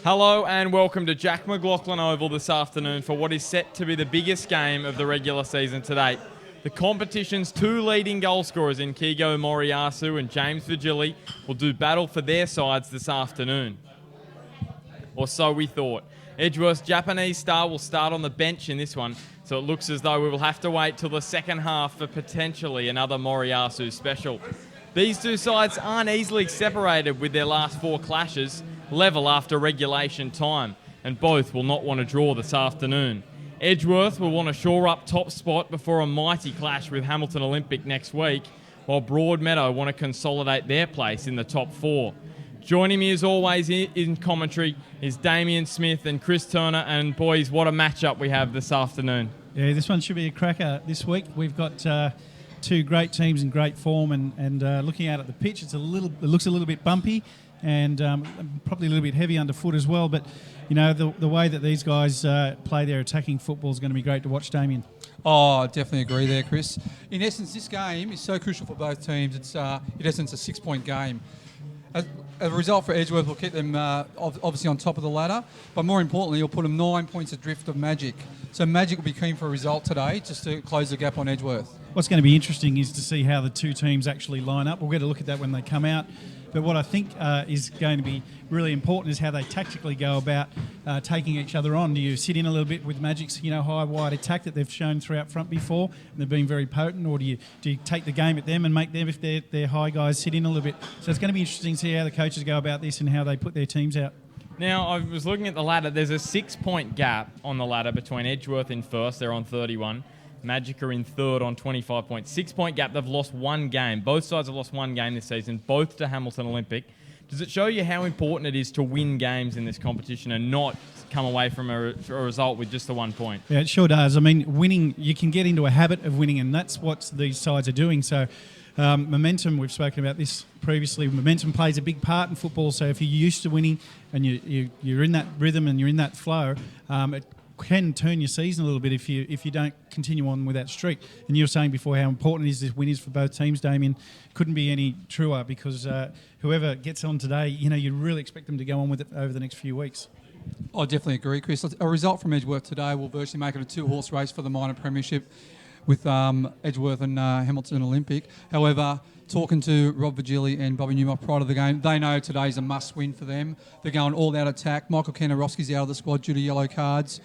Hello and welcome to Jack McLaughlin Oval this afternoon for what is set to be the biggest game of the regular season to date. The competition's two leading goal scorers in Kigo Moriyasu and James Virgili will do battle for their sides this afternoon. Or so we thought. Edgeworth's Japanese star will start on the bench in this one, so it looks as though we will have to wait till the second half for potentially another Moriyasu special. These two sides aren't easily separated with their last four clashes, level after regulation time, and both will not want to draw this afternoon. Edgeworth will want to shore up top spot before a mighty clash with Hamilton Olympic next week, while Broadmeadow want to consolidate their place in the top four. Joining me as always in commentary is Damien Smith and Chris Turner, and boys, what a matchup we have this afternoon. Yeah, this one should be a cracker this week. We've got two great teams in great form, and looking out at the pitch, it looks a little bit bumpy and probably a little bit heavy underfoot as well. But you know, the way that these guys play their attacking football is going to be great to watch, Damien. Oh, I definitely agree there, Chris. In essence, this game is so crucial for both teams. It's in essence a 6-point game. As a result for Edgeworth, will keep them obviously on top of the ladder, but more importantly, you'll put them 9 points adrift of Magic. So Magic will be keen for a result today, just to close the gap on Edgeworth. What's going to be interesting is to see how the two teams actually line up. We'll get a look at that when they come out. But what I think is going to be really important is how they tactically go about taking each other on. Do you sit in a little bit with Magic's high, wide attack that they've shown throughout front before, and they've been very potent, or do you take the game at them and make them, if they're high guys, sit in a little bit? So it's going to be interesting to see how the coaches go about this and how they put their teams out. Now, I was looking at the ladder. There's a 6-point gap on the ladder between Edgeworth in first. They're on 31. Magic are in third on 25 points. 6-point gap. They've lost one game. Both sides have lost one game this season, both to Hamilton Olympic. Does it show you how important it is to win games in this competition and not come away from a result with just the 1 point? Yeah, it sure does. I mean, winning, you can get into a habit of winning, and that's what these sides are doing. So momentum, we've spoken about this previously, momentum plays a big part in football. So if you're used to winning and you're in that rhythm and you're in that flow, it can turn your season a little bit if you don't continue on with that streak. And you were saying before how important this win is for both teams, Damien. Couldn't be any truer, because whoever gets on today, you really expect them to go on with it over the next few weeks. I definitely agree, Chris. A result from Edgeworth today will virtually make it a 2-horse race for the minor premiership with Edgeworth and Hamilton Olympic. However, talking to Rob Virgili and Bobby Newmark prior to the game, they know today's a must-win for them. They're going all-out attack. Michael Kanarowski's out of the squad due to yellow cards.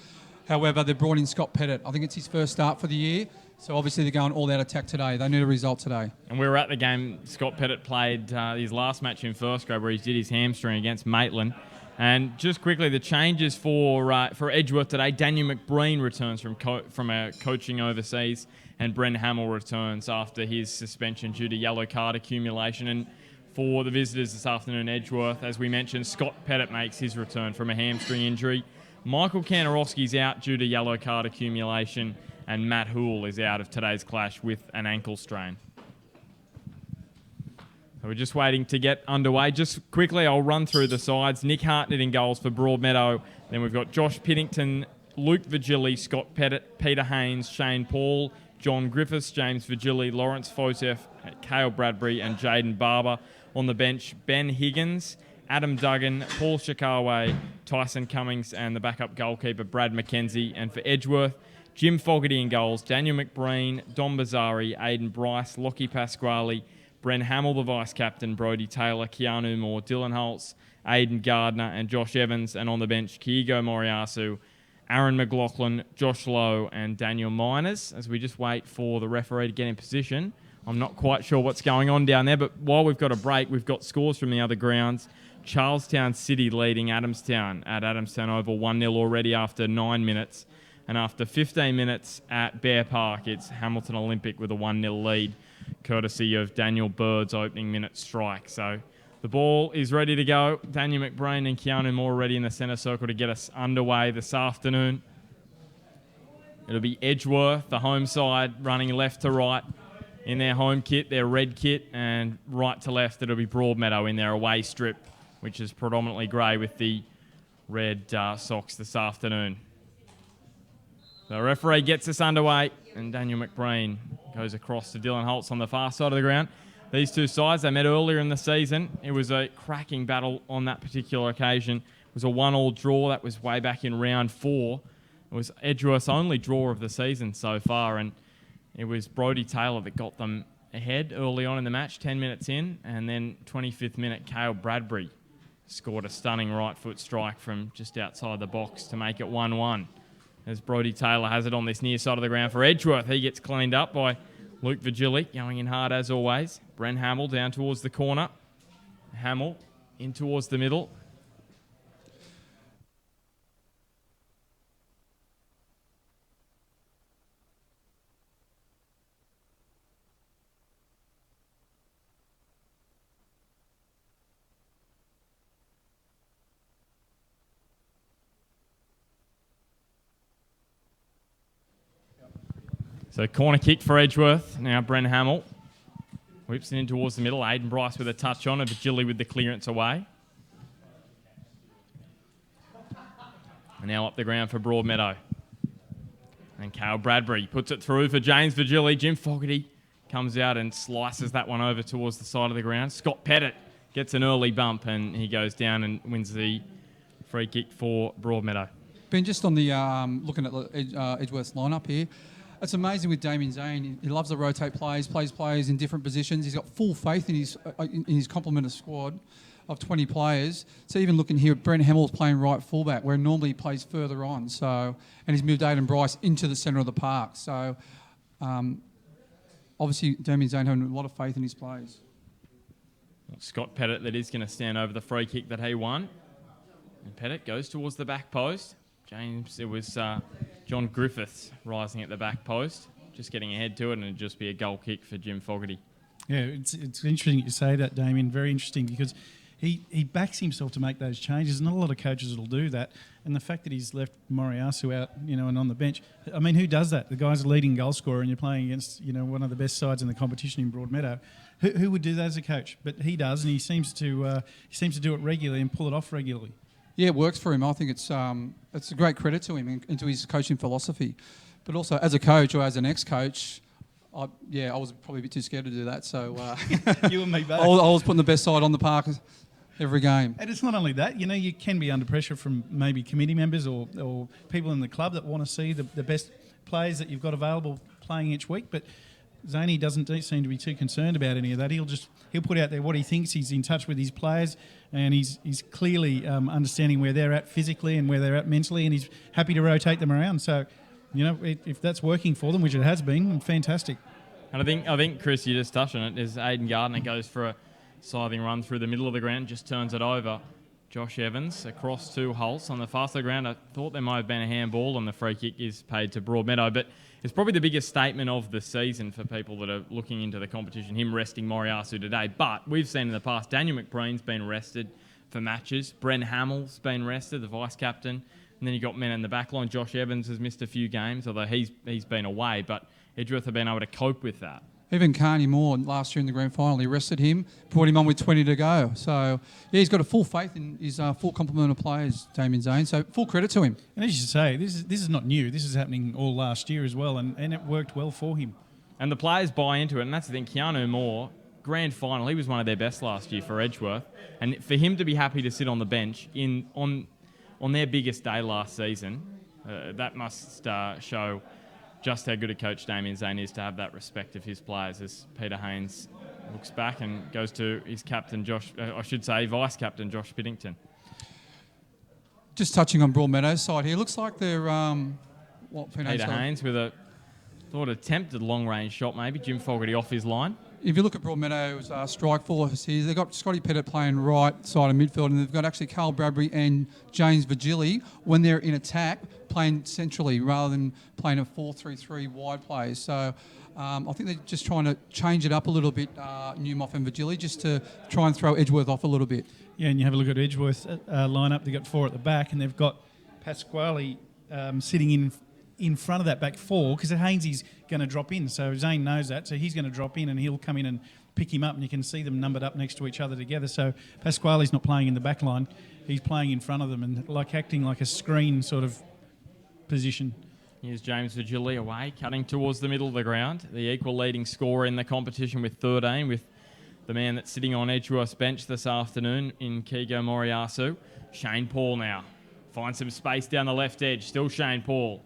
However, they've brought in Scott Pettit. I think it's his first start for the year. So obviously they're going all-out attack today. They need a result today. And we were at the game. Scott Pettit played his last match in first grade where he did his hamstring against Maitland. And just quickly, the changes for Edgeworth today. Daniel McBreen returns from coaching overseas, and Bren Hamill returns after his suspension due to yellow card accumulation. And for the visitors this afternoon, Edgeworth, as we mentioned, Scott Pettit makes his return from a hamstring injury. Michael Kanarowski's out due to yellow card accumulation, and Matt Houle is out of today's clash with an ankle strain. So we're just waiting to get underway. Just quickly, I'll run through the sides. Nick Hartnett in goals for Broadmeadow. Then we've got Josh Piddington, Luke Virgili, Scott Pettit, Peter Haynes, Shane Paul, John Griffiths, James Virgili, Lawrence Fotef, Cale Bradbury, and Jaden Barber. On the bench, Ben Higgins, Adam Duggan, Paul Shikawe, Tyson Cummings, and the backup goalkeeper Brad McKenzie. And for Edgeworth, Jim Fogarty in goals, Daniel McBreen, Dom Bazzari, Aidan Bryce, Lockie Pasquale, Bren Hamill, the vice-captain, Brodie Taylor, Keanu Moore, Dylan Holtz, Aidan Gardner, and Josh Evans. And on the bench, Kigo Moriyasu, Aaron McLaughlin, Josh Lowe, and Daniel Miners. As we just wait for the referee to get in position. I'm not quite sure what's going on down there, but while we've got a break, we've got scores from the other grounds. Charlestown City leading Adamstown at Adamstown Oval 1-0 already after 9 minutes. And after 15 minutes at Bear Park, it's Hamilton Olympic with a 1-0 lead, courtesy of Daniel Bird's opening minute strike. So the ball is ready to go. Daniel McBreen and Keanu Moore ready in the centre circle to get us underway this afternoon. It'll be Edgeworth, the home side, running left to right in their home kit, their red kit, and right to left it'll be Broadmeadow in their away strip, which is predominantly grey with the red socks this afternoon. The referee gets us underway, and Daniel McBreen goes across to Dylan Holtz on the far side of the ground. These two sides, they met earlier in the season. It was a cracking battle on that particular occasion, was a 1-1 draw. That was way back in round 4. It was Edgeworth's only draw of the season so far, and it was Brodie Taylor that got them ahead early on in the match, 10 minutes in, and then 25th minute, Cale Bradbury scored a stunning right foot strike from just outside the box to make it 1-1. As Brodie Taylor has it on this near side of the ground for Edgeworth. He gets cleaned up by Luke Vigili, going in hard as always. Bren Hamill down towards the corner. Hamill in towards the middle. So corner kick for Edgeworth. Now Bren Hamill whips it in towards the middle. Aidan Bryce with a touch on it. Vigili with the clearance away. And now up the ground for Broadmeadow. And Cale Bradbury puts it through for James Vigili. Jim Fogarty comes out and slices that one over towards the side of the ground. Scott Pettit gets an early bump and he goes down and wins the free kick for Broadmeadow. Ben, just on the looking at Edgeworth's lineup here, it's amazing with Damien Zane. He loves to rotate plays in different positions. He's got full faith in his complement of squad of 20 players. So even looking here, Brent Hamill's playing right fullback, where normally he plays further on. So, and he's moved Aidan Bryce into the centre of the park. So obviously Damien Zane having a lot of faith in his plays. Scott Pettit that is going to stand over the free kick that he won. And Pettit goes towards the back post. James, it was John Griffiths rising at the back post, just getting ahead to it, and it'd just be a goal kick for Jim Fogarty. Yeah, it's interesting you say that, Damien. Very interesting, because he backs himself to make those changes. Not a lot of coaches will do that. And the fact that he's left Moriyasu out, and on the bench, I mean, who does that? The guy's a leading goal scorer, and you're playing against, one of the best sides in the competition in Broadmeadow. Who would do that as a coach? But he does, and he seems to do it regularly and pull it off regularly. Yeah, it works for him. I think it's a great credit to him and to his coaching philosophy. But also, as a coach or as an ex-coach, I was probably a bit too scared to do that. So you and me both. I was putting the best side on the park every game. And it's not only that. You can be under pressure from maybe committee members or people in the club that want to see the best players that you've got available playing each week. But Zaney doesn't seem to be too concerned about any of that. He'll put out there what he thinks. He's in touch with his players, and he's clearly understanding where they're at physically and where they're at mentally, and he's happy to rotate them around. So, if that's working for them, which it has been, fantastic. And I think Chris, you just touched on it. As Aidan Gardner goes for a scything run through the middle of the ground, just turns it over. Josh Evans across to Hulse on the far side of the ground. I thought there might have been a handball, and the free kick is paid to Broadmeadow, but it's probably the biggest statement of the season for people that are looking into the competition, him resting Moriyasu today. But we've seen in the past, Daniel McBreen's been rested for matches. Bren Hamill's been rested, the vice-captain. And then you've got men in the back line. Josh Evans has missed a few games, although he's been away. But Edgeworth have been able to cope with that. Even Carney Moore last year in the grand final, he rested him, brought him on with 20 to go. So, yeah, he's got a full faith in his full complement of players, Damien Zane. So, full credit to him. And as you say, this is not new. This is happening all last year as well, and it worked well for him. And the players buy into it, and that's the thing. Keanu Moore, grand final, he was one of their best last year for Edgeworth. And for him to be happy to sit on the bench on their biggest day last season, that must show just how good a coach Damien Zane is to have that respect of his players, as Peter Haynes looks back and goes to his captain, vice-captain Josh Piddington. Just touching on Broadmeadow's side here, looks like they're... Peter Haynes with a attempted long-range shot maybe, Jim Fogarty off his line. If you look at Broadmeadow's strike force here, they've got Scotty Pettit playing right side of midfield, and they've got actually Cale Bradbury and James Vigili, when they're in attack, playing centrally rather than playing a 4-3-3 wide play. So I think they're just trying to change it up a little bit, Newmoff and Vigili, just to try and throw Edgeworth off a little bit. Yeah, and you have a look at Edgeworth's lineup. They've got 4 at the back, and they've got Pasquale sitting in front of that back 4, because Hainesy's going to drop in. So Zane knows that, so he's going to drop in and he'll come in and pick him up, and you can see them numbered up next to each other together. So Pasquale's not playing in the back line, he's playing in front of them and acting like a screen sort of position. Here's James Vigili away, cutting towards the middle of the ground. The equal leading scorer in the competition with 13, with the man that's sitting on Edgeworth's bench this afternoon in Kigo Moriyasu. Shane Paul now finds some space down the left edge. Still Shane Paul.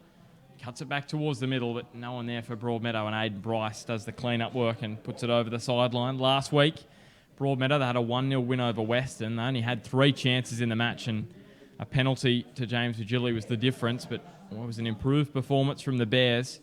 Cuts it back towards the middle, but no one there for Broadmeadow, and Aidan Bryce does the clean-up work and puts it over the sideline. Last week, Broadmeadow, they had a 1-0 win over Western. They only had 3 chances in the match, and a penalty to James Virgili was the difference, but it was an improved performance from the Bears.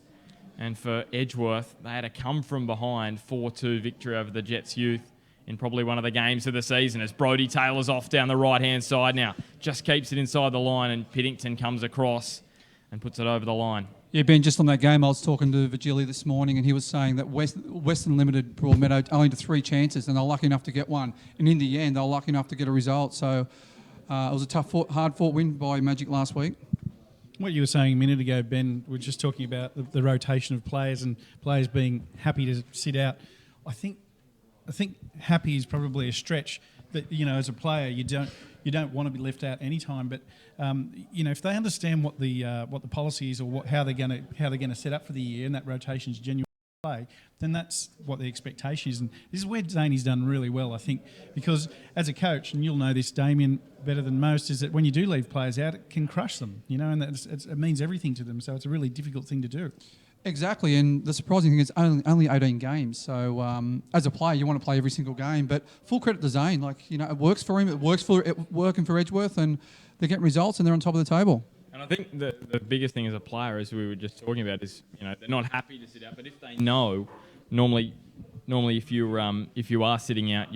And for Edgeworth, they had a come-from-behind 4-2 victory over the Jets youth in probably one of the games of the season, as Brodie Taylor's off down the right-hand side now. Just keeps it inside the line, and Piddington comes across and puts it over the line. Yeah, Ben, just on that game, I was talking to Virgili this morning, and he was saying that Western limited Broadmeadow only to 3 chances, and they were lucky enough to get one. And in the end, they were lucky enough to get a result. So it was a hard-fought win by Magic last week. What you were saying a minute ago, Ben, we're just talking about the rotation of players and players being happy to sit out. I think happy is probably a stretch. That, you know, as a player, you don't want to be left out any time. But you know, if they understand what the policy is, or how they're going to set up for the year, and that rotation is genuine play, then that's what the expectation is. And this is where Zane's done really well, I think, because as a coach, and you'll know this, Damien, better than most, is that when you do leave players out, it can crush them, you know, and it means everything to them. So it's a really difficult thing to do. Exactly, and the surprising thing is only 18 games. So as a player, you want to play every single game. But full credit to Zane. Like, you know, it works for him. It working for Edgeworth, and they're getting results, and they're on top of the table. And I think the biggest thing as a player, as we were just talking about, is, you know, they're not happy to sit out. But if they know, normally if you are sitting out,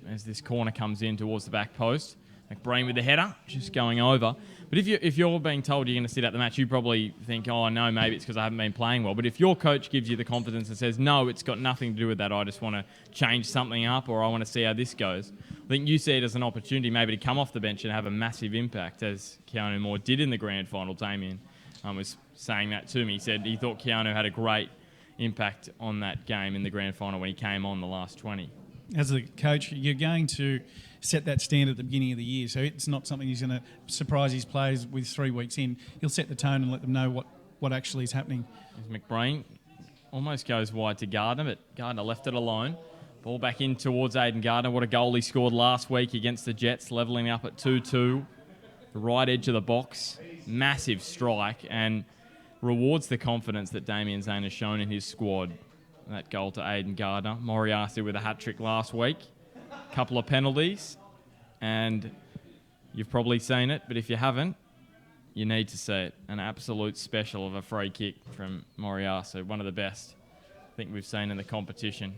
as this corner comes in towards the back post, like Breen with the header, just going over. But if you're being told you're going to sit out the match, you probably think, oh no, maybe it's because I haven't been playing well. But if your coach gives you the confidence and says, no, it's got nothing to do with that, I just want to change something up, or I want to see how this goes, I think you see it as an opportunity maybe to come off the bench and have a massive impact, as Keanu Moore did in the grand final. Damien was saying that to me. He said he thought Keanu had a great impact on that game in the grand final when he came on the last 20. As a coach, you're going to set that standard at the beginning of the year. So it's not something he's going to surprise his players with 3 weeks in. He'll set the tone and let them know what actually is happening. McBreen almost goes wide to Gardner, but Gardner left it alone. Ball back in towards Aidan Gardner. What a goal he scored last week against the Jets, levelling up at 2-2. The right edge of the box. Massive strike, and rewards the confidence that Damien Zane has shown in his squad. That goal to Aidan Gardner. Moriyasu with a hat-trick last week. Couple of penalties, and you've probably seen it, but if you haven't, you need to see it. An absolute special of a free kick from Moriyasu, one of the best I think we've seen in the competition.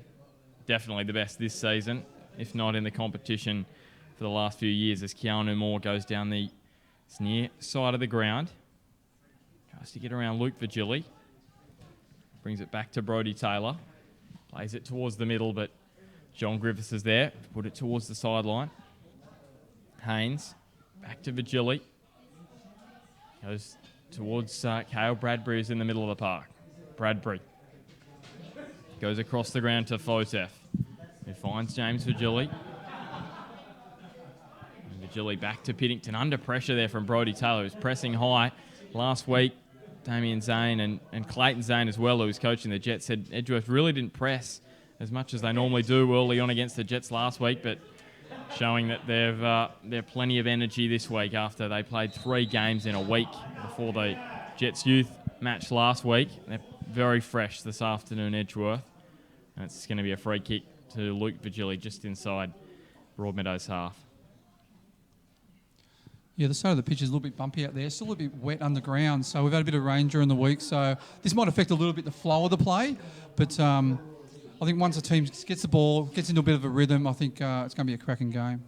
Definitely the best this season, if not in the competition for the last few years, as Keanu Moore goes down the near side of the ground. Tries to get around Luke Virgili. Brings it back to Brodie Taylor. Plays it towards the middle, but John Griffiths is there. Put it towards the sideline. Haynes. Back to Virgili. Goes towards Cale Bradbury, who's in the middle of the park. Bradbury. Goes across the ground to Fotef. Who finds James Virgili. Virgili back to Piddington. Under pressure there from Brodie Taylor, who's pressing high. Last week, Damien Zane and Clayton Zane as well, who was coaching the Jets, said Edgeworth really didn't press as much as they normally do early on against the Jets last week, but showing that they've plenty of energy this week after they played 3 games in a week before the Jets youth match last week. They're very fresh this afternoon, Edgeworth, and it's going to be a free kick to Luke Virgili just inside Broadmeadow's half. Yeah, the side of the pitch is a little bit bumpy out there. Still a little bit wet underground, so we've had a bit of rain during the week, so this might affect a little bit the flow of the play, but I think once the team gets the ball, gets into a bit of a rhythm, I think it's going to be a cracking game.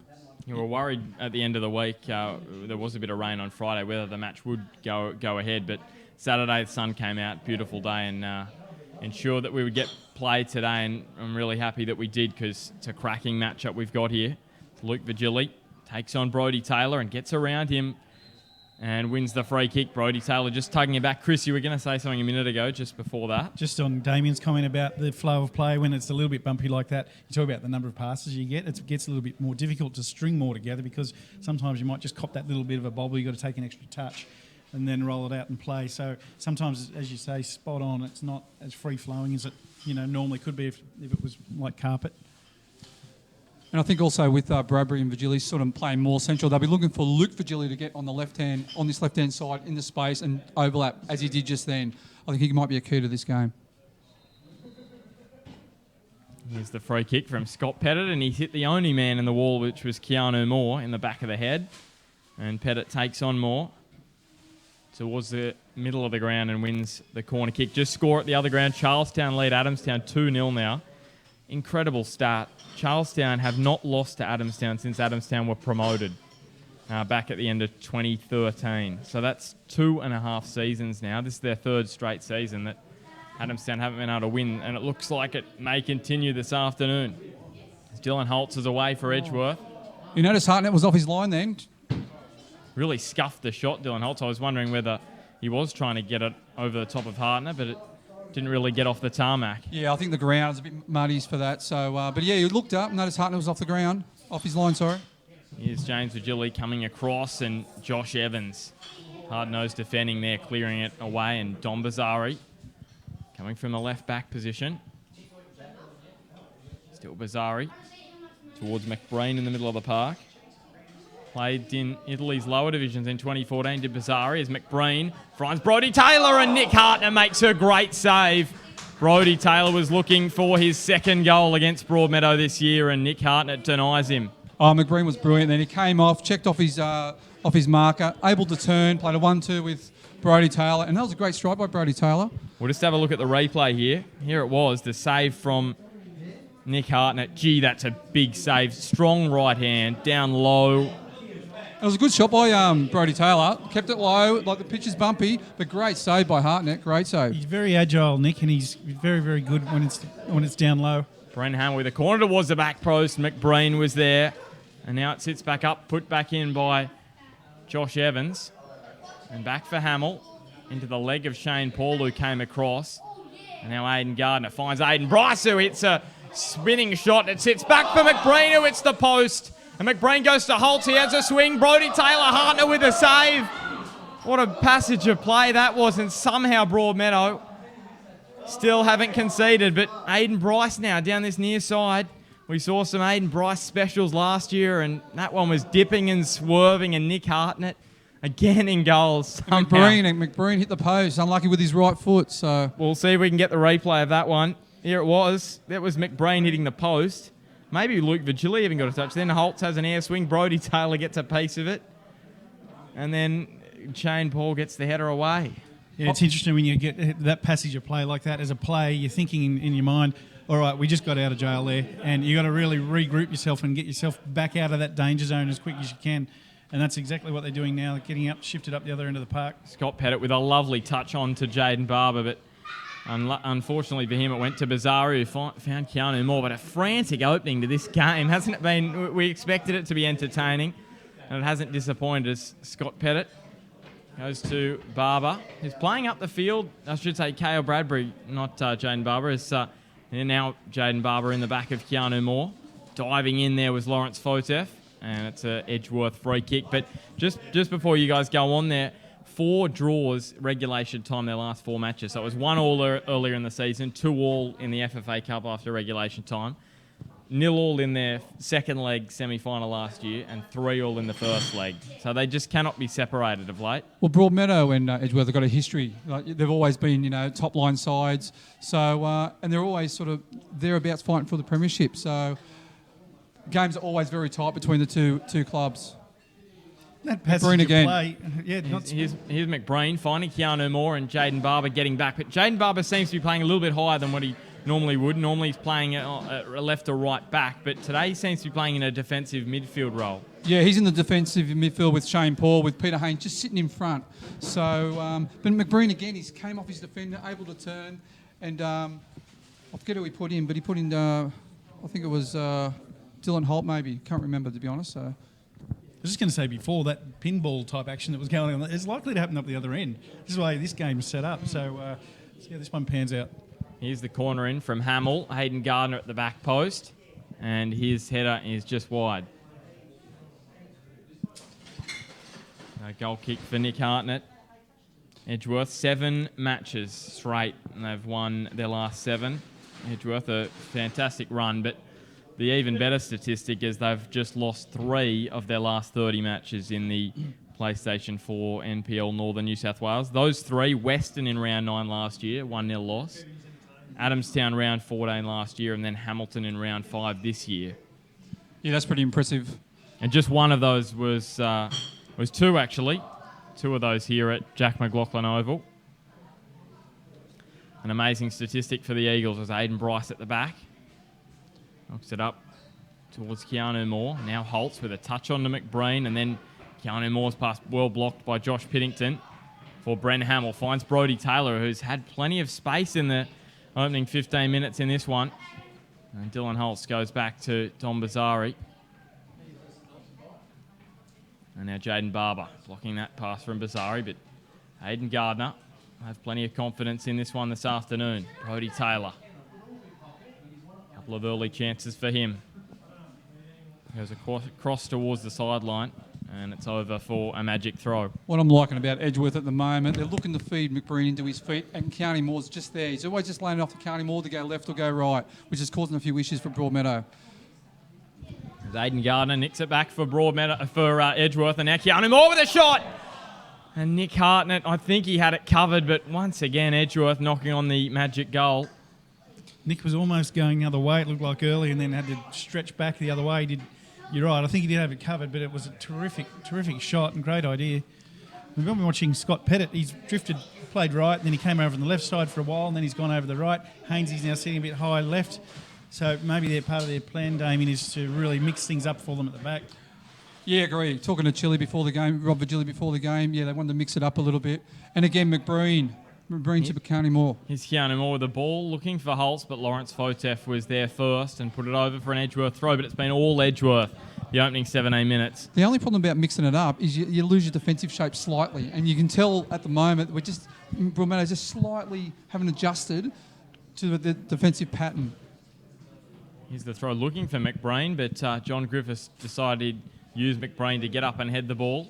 You were worried at the end of the week, there was a bit of rain on Friday, whether the match would go ahead, but Saturday the sun came out, beautiful day, and ensured that we would get play today, and I'm really happy that we did, because it's a cracking matchup we've got here. Luke Virgili takes on Brodie Taylor and gets around him and wins the free kick. Brodie Taylor just tugging it back. Chris, you were going to say something a minute ago just before that. Just on Damien's comment about the flow of play, when it's a little bit bumpy like that, you talk about the number of passes you get. It gets a little bit more difficult to string more together, because sometimes you might just cop that little bit of a bobble. You've got to take an extra touch and then roll it out and play. So sometimes, as you say, spot on. It's not as free-flowing as it normally could be if it was like carpet. And I think also with Bradbury and Virgili sort of playing more central, they'll be looking for Luke Virgili to get on this left-hand side in the space and overlap as he did just then. I think he might be a key to this game. Here's the free kick from Scott Pettit, and he's hit the only man in the wall, which was Keanu Moore, in the back of the head. And Pettit takes on Moore towards the middle of the ground and wins the corner kick. Just score at the other ground. Charlestown lead Adamstown 2-0 now. Incredible start. Charlestown have not lost to Adamstown since Adamstown were promoted back at the end of 2013. So that's 2.5 seasons now. This is their third straight season that Adamstown haven't been able to win, and it looks like it may continue this afternoon. Dylan Holtz is away for Edgeworth. You notice Hartnett was off his line then? Really scuffed the shot, Dylan Holtz. I was wondering whether he was trying to get it over the top of Hartnett, but it didn't really get off the tarmac. Yeah, I think the ground is a bit muddy for that. So, but yeah, you looked up, noticed Hartnett was off the ground, off his line, sorry. Here's James Virgili coming across, and Josh Evans, hard-nosed defending there, clearing it away, and Dom Bazari coming from the left-back position. Still Bazari towards McBrain in the middle of the park. Played in Italy's lower divisions in 2014, did Bazari as McBrain finds Brodie Taylor, and Nick Hartnett makes a great save. Brodie Taylor was looking for his second goal against Broadmeadow this year, and Nick Hartnett denies him. Oh, McBrain was brilliant. Then he came off, checked off his marker, able to turn, played a 1-2 with Brodie Taylor, and that was a great strike by Brodie Taylor. We'll just have a look at the replay here. Here it was, the save from Nick Hartnett. Gee, that's a big save. Strong right hand, down low. It was a good shot by Brodie Taylor. Kept it low, like the pitch is bumpy, but great save by Hartnett. Great save. He's very agile, Nick, and he's very, very good when it's down low. Brent Hamill with a corner towards the back post. McBrain was there. And now it sits back up, put back in by Josh Evans. And back for Hamill into the leg of Shane Paul, who came across. And now Aidan Gardner finds Aidan Bryce, who hits a spinning shot. It sits back for McBrain, who hits the post. And McBrain goes to Holtz. He has a swing. Brodie Taylor, Hartnett with a save. What a passage of play that was. And somehow Broadmeadow still haven't conceded. But Aidan Bryce now down this near side. We saw some Aidan Bryce specials last year, and that one was dipping and swerving, and Nick Hartnett again in goals. McBrain hit the post, unlucky with his right foot. So we'll see if we can get the replay of that one. Here it was. That was McBrain hitting the post. Maybe Luke Virgili even got a touch. Then Holtz has an air swing. Brodie Taylor gets a piece of it. And then Shane Paul gets the header away. Yeah, it's interesting when you get that passage of play like that. As a player, you're thinking in your mind, all right, we just got out of jail there, and you got to really regroup yourself and get yourself back out of that danger zone as quick as you can. And that's exactly what they're doing now, getting up, shifted up the other end of the park. Scott Pettit with a lovely touch on to Jaden Barber, but unfortunately for him, it went to Bazari, who found Keanu Moore. But a frantic opening to this game, hasn't it been? We expected it to be entertaining, and it hasn't disappointed us. Scott Pettit goes to Barber, who's playing up the field. I should say Kale Bradbury, not Jaden Barber. And now Jaden Barber in the back of Keanu Moore. Diving in there was Lawrence Fotef, and it's a Edgeworth free kick. But just before you guys go on there, 4 draws regulation time their last 4 matches. So it was 1-1 earlier in the season, 2-2 in the FFA Cup after regulation time, 0-0 in their second leg semi-final last year, and 3-3 in the first leg. So they just cannot be separated of late. Well, Broadmeadow and Edgeworth have got a history. Like, they've always been, top line sides. So and they're always sort of thereabouts fighting for the premiership. So games are always very tight between the two clubs. That passage McBrain again. Play, yeah, here's McBrain finding Keanu Moore and Jaden Barber getting back. But Jaden Barber seems to be playing a little bit higher than what he normally would. Normally he's playing a left or right back, but today he seems to be playing in a defensive midfield role. Yeah, he's in the defensive midfield with Shane Paul, with Peter Haynes just sitting in front. So, but McBrain again, he came off his defender, able to turn, and I forget who he put in, but he put in, I think it was Dylan Holt maybe. Can't remember, to be honest. So. I was just going to say before, that pinball type action that was going on, it's likely to happen up the other end. This is the way this game is set up. So, see how this one pans out. Here's the corner in from Hamill. Hayden Gardner at the back post. And his header is just wide. A goal kick for Nick Hartnett. Edgeworth, 7 matches straight, and they've won their last 7. Edgeworth, a fantastic run, but the even better statistic is they've just lost 3 of their last 30 matches in the PlayStation 4 NPL Northern New South Wales. Those 3, Western in round 9 last year, 1-0 loss. Adamstown round 14 last year, and then Hamilton in round 5 this year. Yeah, that's pretty impressive. And just one of those was 2, actually. 2 of those here at Jack McLaughlin Oval. An amazing statistic for the Eagles was Aiden Bryce at the back. Knocks it up towards Keanu Moore. Now Holtz with a touch on to McBreen, and then Keanu Moore's pass well blocked by Josh Piddington for Bren Hamill. Finds Brodie Taylor, who's had plenty of space in the opening 15 minutes in this one. And Dylan Holtz goes back to Dom Bazari. And now Jaden Barber blocking that pass from Bazari, but Aiden Gardner have plenty of confidence in this one this afternoon. Brodie Taylor. Couple of early chances for him. Goes across towards the sideline, and it's over for a magic throw. What I'm liking about Edgeworth at the moment, they're looking to feed McBreen into his feet, and County Moore's just there. He's always just laying off to County Moore to go left or go right, which is causing a few issues for Broadmeadow. Aiden Gardner nicks it back for Edgeworth, and now Keanu Moore with a shot. And Nick Hartnett, I think he had it covered, but once again Edgeworth knocking on the magic goal. Nick was almost going the other way, it looked like early, and then had to stretch back the other way. You're right, I think he did have it covered, but it was a terrific shot and great idea. We've been watching Scott Pettit. He's played right, and then he came over on the left side for a while, and then he's gone over the right. Hainesy's now sitting a bit high left. So maybe part of their plan, Damien, is to really mix things up for them at the back. Yeah, agree. Talking to Chili before the game, Rob Virgili before the game, yeah, they wanted to mix it up a little bit. And again, McBreen to County Moore. Here's Keanu Moore with the ball, looking for Holtz, but Lawrence Fotef was there first and put it over for an Edgeworth throw, but it's been all Edgeworth the opening 17 minutes. The only problem about mixing it up is you lose your defensive shape slightly, and you can tell at the moment Broadmeadow's just slightly haven't adjusted to the defensive pattern. Here's the throw looking for McBreen, but John Griffiths decided to use McBreen to get up and head the ball.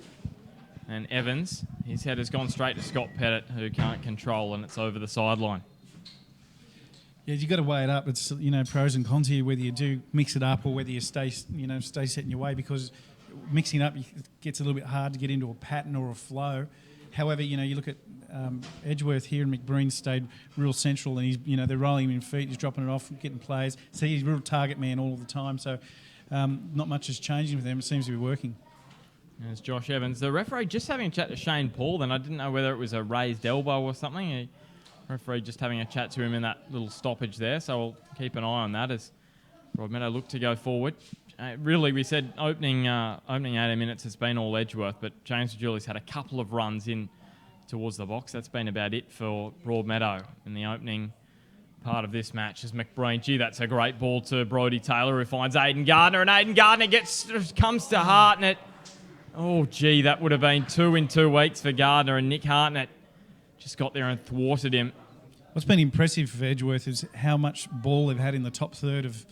And Evans, his head has gone straight to Scott Pettit, who can't control, and it's over the sideline. Yeah, you've got to weigh it up. It's pros and cons here, whether you do mix it up or whether you stay set in your way, because mixing it up gets a little bit hard to get into a pattern or a flow. However, you look at Edgeworth here, and McBreen stayed real central, and they're rolling him in feet, he's dropping it off, getting players. So he's a real target man all the time. So not much is changing with them. It seems to be working. There's Josh Evans. The referee just having a chat to Shane Paul, then I didn't know whether it was a raised elbow or something. The referee just having a chat to him in that little stoppage there, so we'll keep an eye on that as Broadmeadow look to go forward. Really, we said opening 18 minutes has been all Edgeworth, but James Julius had a couple of runs in towards the box. That's been about it for Broadmeadow in the opening part of this match. As McBreen, that's a great ball to Brodie Taylor, who finds Aiden Gardner, and Aiden Gardner comes to Hartnett. Oh, gee, that would have been 2 in 2 weeks for Gardner, and Nick Hartnett just got there and thwarted him. What's been impressive for Edgeworth is how much ball they've had in the top third of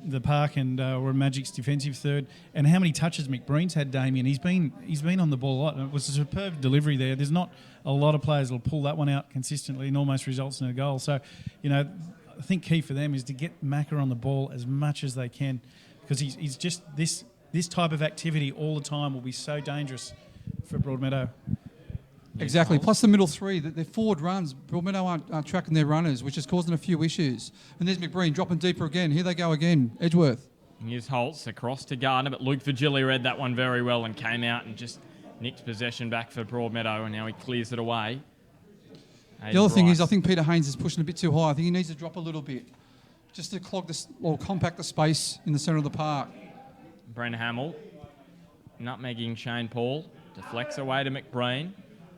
the park and or Magic's defensive third, and how many touches McBreen's had, Damien. He's been on the ball a lot, and it was a superb delivery there. There's not a lot of players that will pull that one out consistently and almost results in a goal. So, I think key for them is to get Macca on the ball as much as they can, because he's just this type of activity all the time will be so dangerous for Broadmeadow. Exactly. Plus the middle three, their forward runs, Broadmeadow aren't tracking their runners, which is causing a few issues. And there's McBreen dropping deeper again. Here they go again, Edgeworth. Here's Holtz across to Gardner, but Luke Virgili read that one very well and came out and just nicked possession back for Broadmeadow, and now he clears it away. The other thing is, I think Peter Haynes is pushing a bit too high. I think he needs to drop a little bit, just to clog this or compact the space in the centre of the park. Bren Hamill nutmegging Shane Paul, deflects away to McBreen,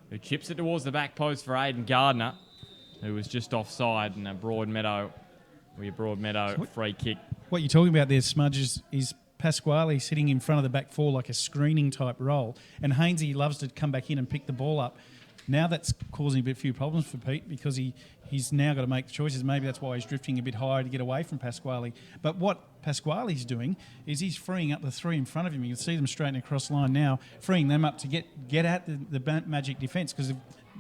who chips it towards the back post for Aiden Gardner, who was just offside, and a Broadmeadow free kick. What you're talking about there, Smudge, is Pasquale sitting in front of the back four like a screening type role, and Hainesy loves to come back in and pick the ball up. Now that's causing a few problems for Pete, because he's now got to make choices. Maybe that's why he's drifting a bit higher to get away from Pasquale. But what Pasquale's doing is he's freeing up the three in front of him. You can see them straighten across line now, freeing them up to get at the Magic defence, because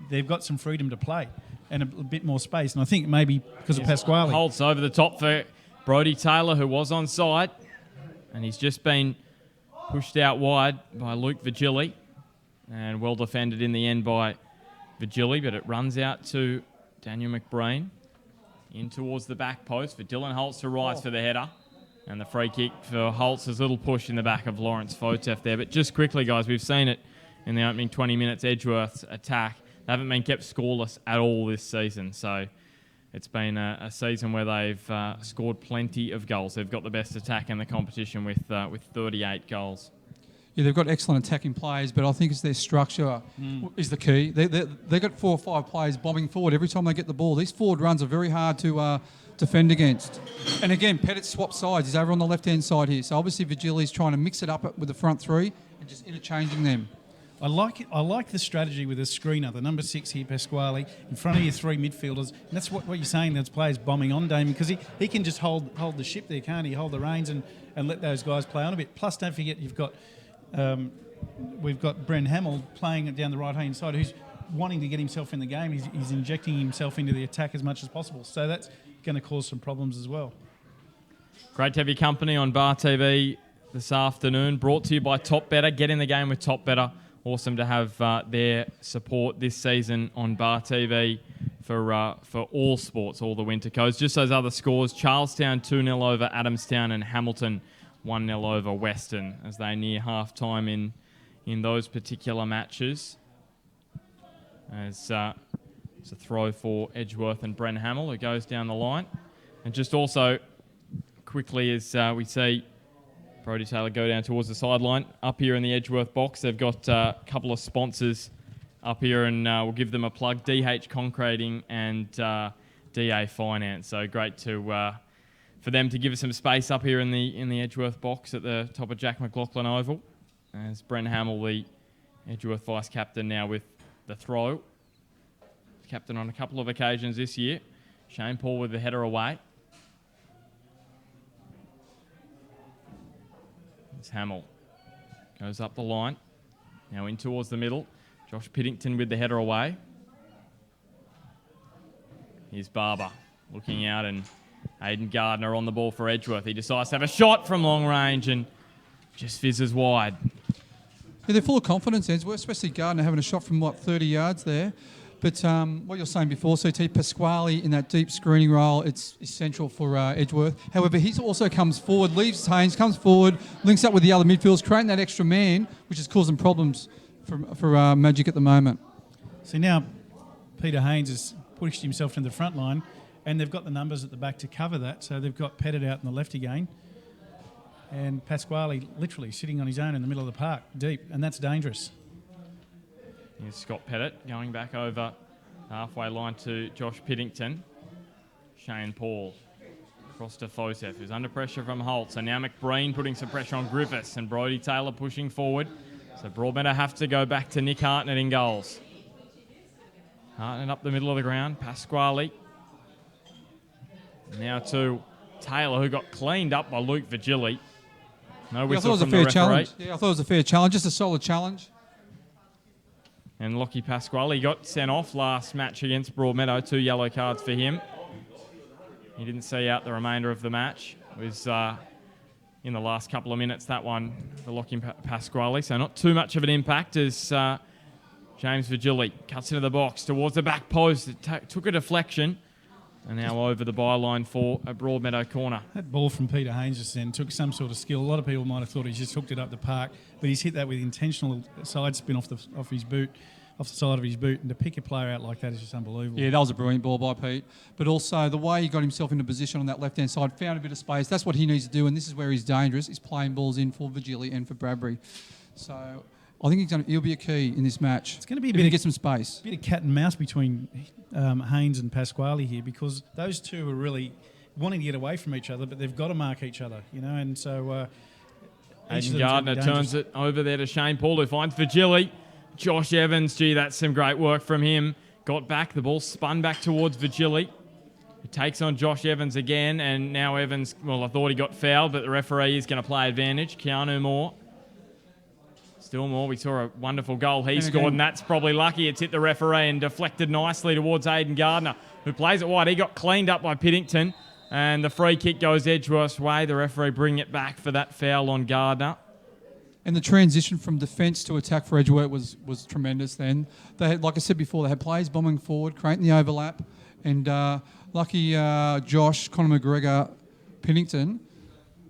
they've got some freedom to play and a bit more space. And I think maybe because of Pasquale. Holtz over the top for Brodie Taylor, who was onside, and he's just been pushed out wide by Luke Vigili, and well defended in the end by Vigili, but it runs out to Daniel McBreen in towards the back post for Dylan Holtz to rise for the header, and the free kick for Holtz, a little push in the back of Lawrence Fotef there. But just quickly, guys, we've seen it in the opening 20 minutes, Edgeworth's attack. They haven't been kept scoreless at all this season, so it's been a season where they've scored plenty of goals. They've got the best attack in the competition with 38 goals. Yeah, they've got excellent attacking players, but I think it's their structure is the key. They've got 4 or 5 players bombing forward every time they get the ball. These forward runs are very hard to defend against. And again, Pettit swapped sides. He's over on the left-hand side here. So obviously Vigili's trying to mix it up with the front 3 and just interchanging them. I like it. I like the strategy with the screener, the number 6 here, Pasquale, in front of your 3 midfielders. And that's what you're saying, those players bombing on Damien, because he can just hold the ship there, can't he? Hold the reins and let those guys play on a bit. Plus, don't forget, we've got Bren Hamill playing it down the right-hand side, who's wanting to get himself in the game. He's injecting himself into the attack as much as possible. So that's going to cause some problems as well. Great to have your company on Bar TV this afternoon. Brought to you by Top Better. Get in the game with Top Better. Awesome to have their support this season on Bar TV for all sports, all the winter codes. Just those other scores: Charlestown 2-0 over Adamstown, and Hamilton 1-0 over Western as they near half-time in those particular matches. As it's a throw for Edgeworth and Bren Hamill, who goes down the line. And just also quickly, as we see Brodie Taylor go down towards the sideline. Up here in the Edgeworth box, they've got a couple of sponsors up here, and we'll give them a plug: DH Concreting and DA Finance. So great to for them to give us some space up here in the Edgeworth box at the top of Jack McLaughlin Oval. As Brent Hamill, the Edgeworth vice captain, now with the throw. Captain on a couple of occasions this year. Shane Paul with the header away. As Hamill goes up the line. Now in towards the middle. Josh Piddington with the header away. Here's Barber looking out, and Aidan Gardner on the ball for Edgeworth. He decides to have a shot from long range and just fizzes wide. Yeah, they're full of confidence, Edgeworth, especially Gardner having a shot from, 30 yards there. But what you're saying before, CT, Pasquale in that deep screening role, it's essential for Edgeworth. However, he also comes forward, leaves Haynes, comes forward, links up with the other midfielders, creating that extra man, which is causing problems for Magic at the moment. So now Peter Haynes has pushed himself to the front line, and they've got the numbers at the back to cover that. So they've got Pettit out in the left again, and Pasquale literally sitting on his own in the middle of the park, deep, and that's dangerous. Here's Scott Pettit going back over halfway line to Josh Piddington. Shane Paul across to Fosef, who's under pressure from Holt. So now McBreen putting some pressure on Griffiths, and Brodie Taylor pushing forward. So Broadmeadow have to go back to Nick Hartnett in goals. Hartnett up the middle of the ground. Pasquale. Now to Taylor, who got cleaned up by Luke Vigili. No whistle from the referee. Challenge. Yeah, I thought it was a fair challenge, just a solid challenge. And Lockie Pasquale got sent off last match against Broadmeadow. 2 yellow cards for him. He didn't see out the remainder of the match. It was in the last couple of minutes, that one, for Lockie Pasquale. So not too much of an impact as James Vigili cuts into the box towards the back post. It took a deflection. And now over the byline for a Broadmeadow corner. That ball from Peter Haynes just then took some sort of skill. A lot of people might have thought he's just hooked it up the park, but he's hit that with intentional side spin off his boot, off the side of his boot, and to pick a player out like that is just unbelievable. Yeah, that was a brilliant ball by Pete. But also the way he got himself into position on that left-hand side, found a bit of space. That's what he needs to do, and this is where he's dangerous. He's playing balls in for Vigili and for Bradbury. So I think he'll be a key in this match. It's going to be a bit to get some space. A bit of cat and mouse between Haynes and Pasquale here, because those two are really wanting to get away from each other, but they've got to mark each other, and so... Aidan Gardner turns it over there to Shane Paul, who finds Vigili. Josh Evans, gee, that's some great work from him. Got back, the ball spun back towards Vigili. He takes on Josh Evans again, and now Evans, I thought he got fouled, but the referee is going to play advantage. Keanu Moore. Still Moore, we saw a wonderful goal he scored, and that's probably lucky. It's hit the referee and deflected nicely towards Aidan Gardner, who plays it wide. He got cleaned up by Piddington. And the free kick goes Edgeworth's way. The referee bring it back for that foul on Gardner. And the transition from defence to attack for Edgeworth was tremendous then. They had, like I said before, they had players bombing forward, creating the overlap. And lucky Josh, Conor McGregor, Pennington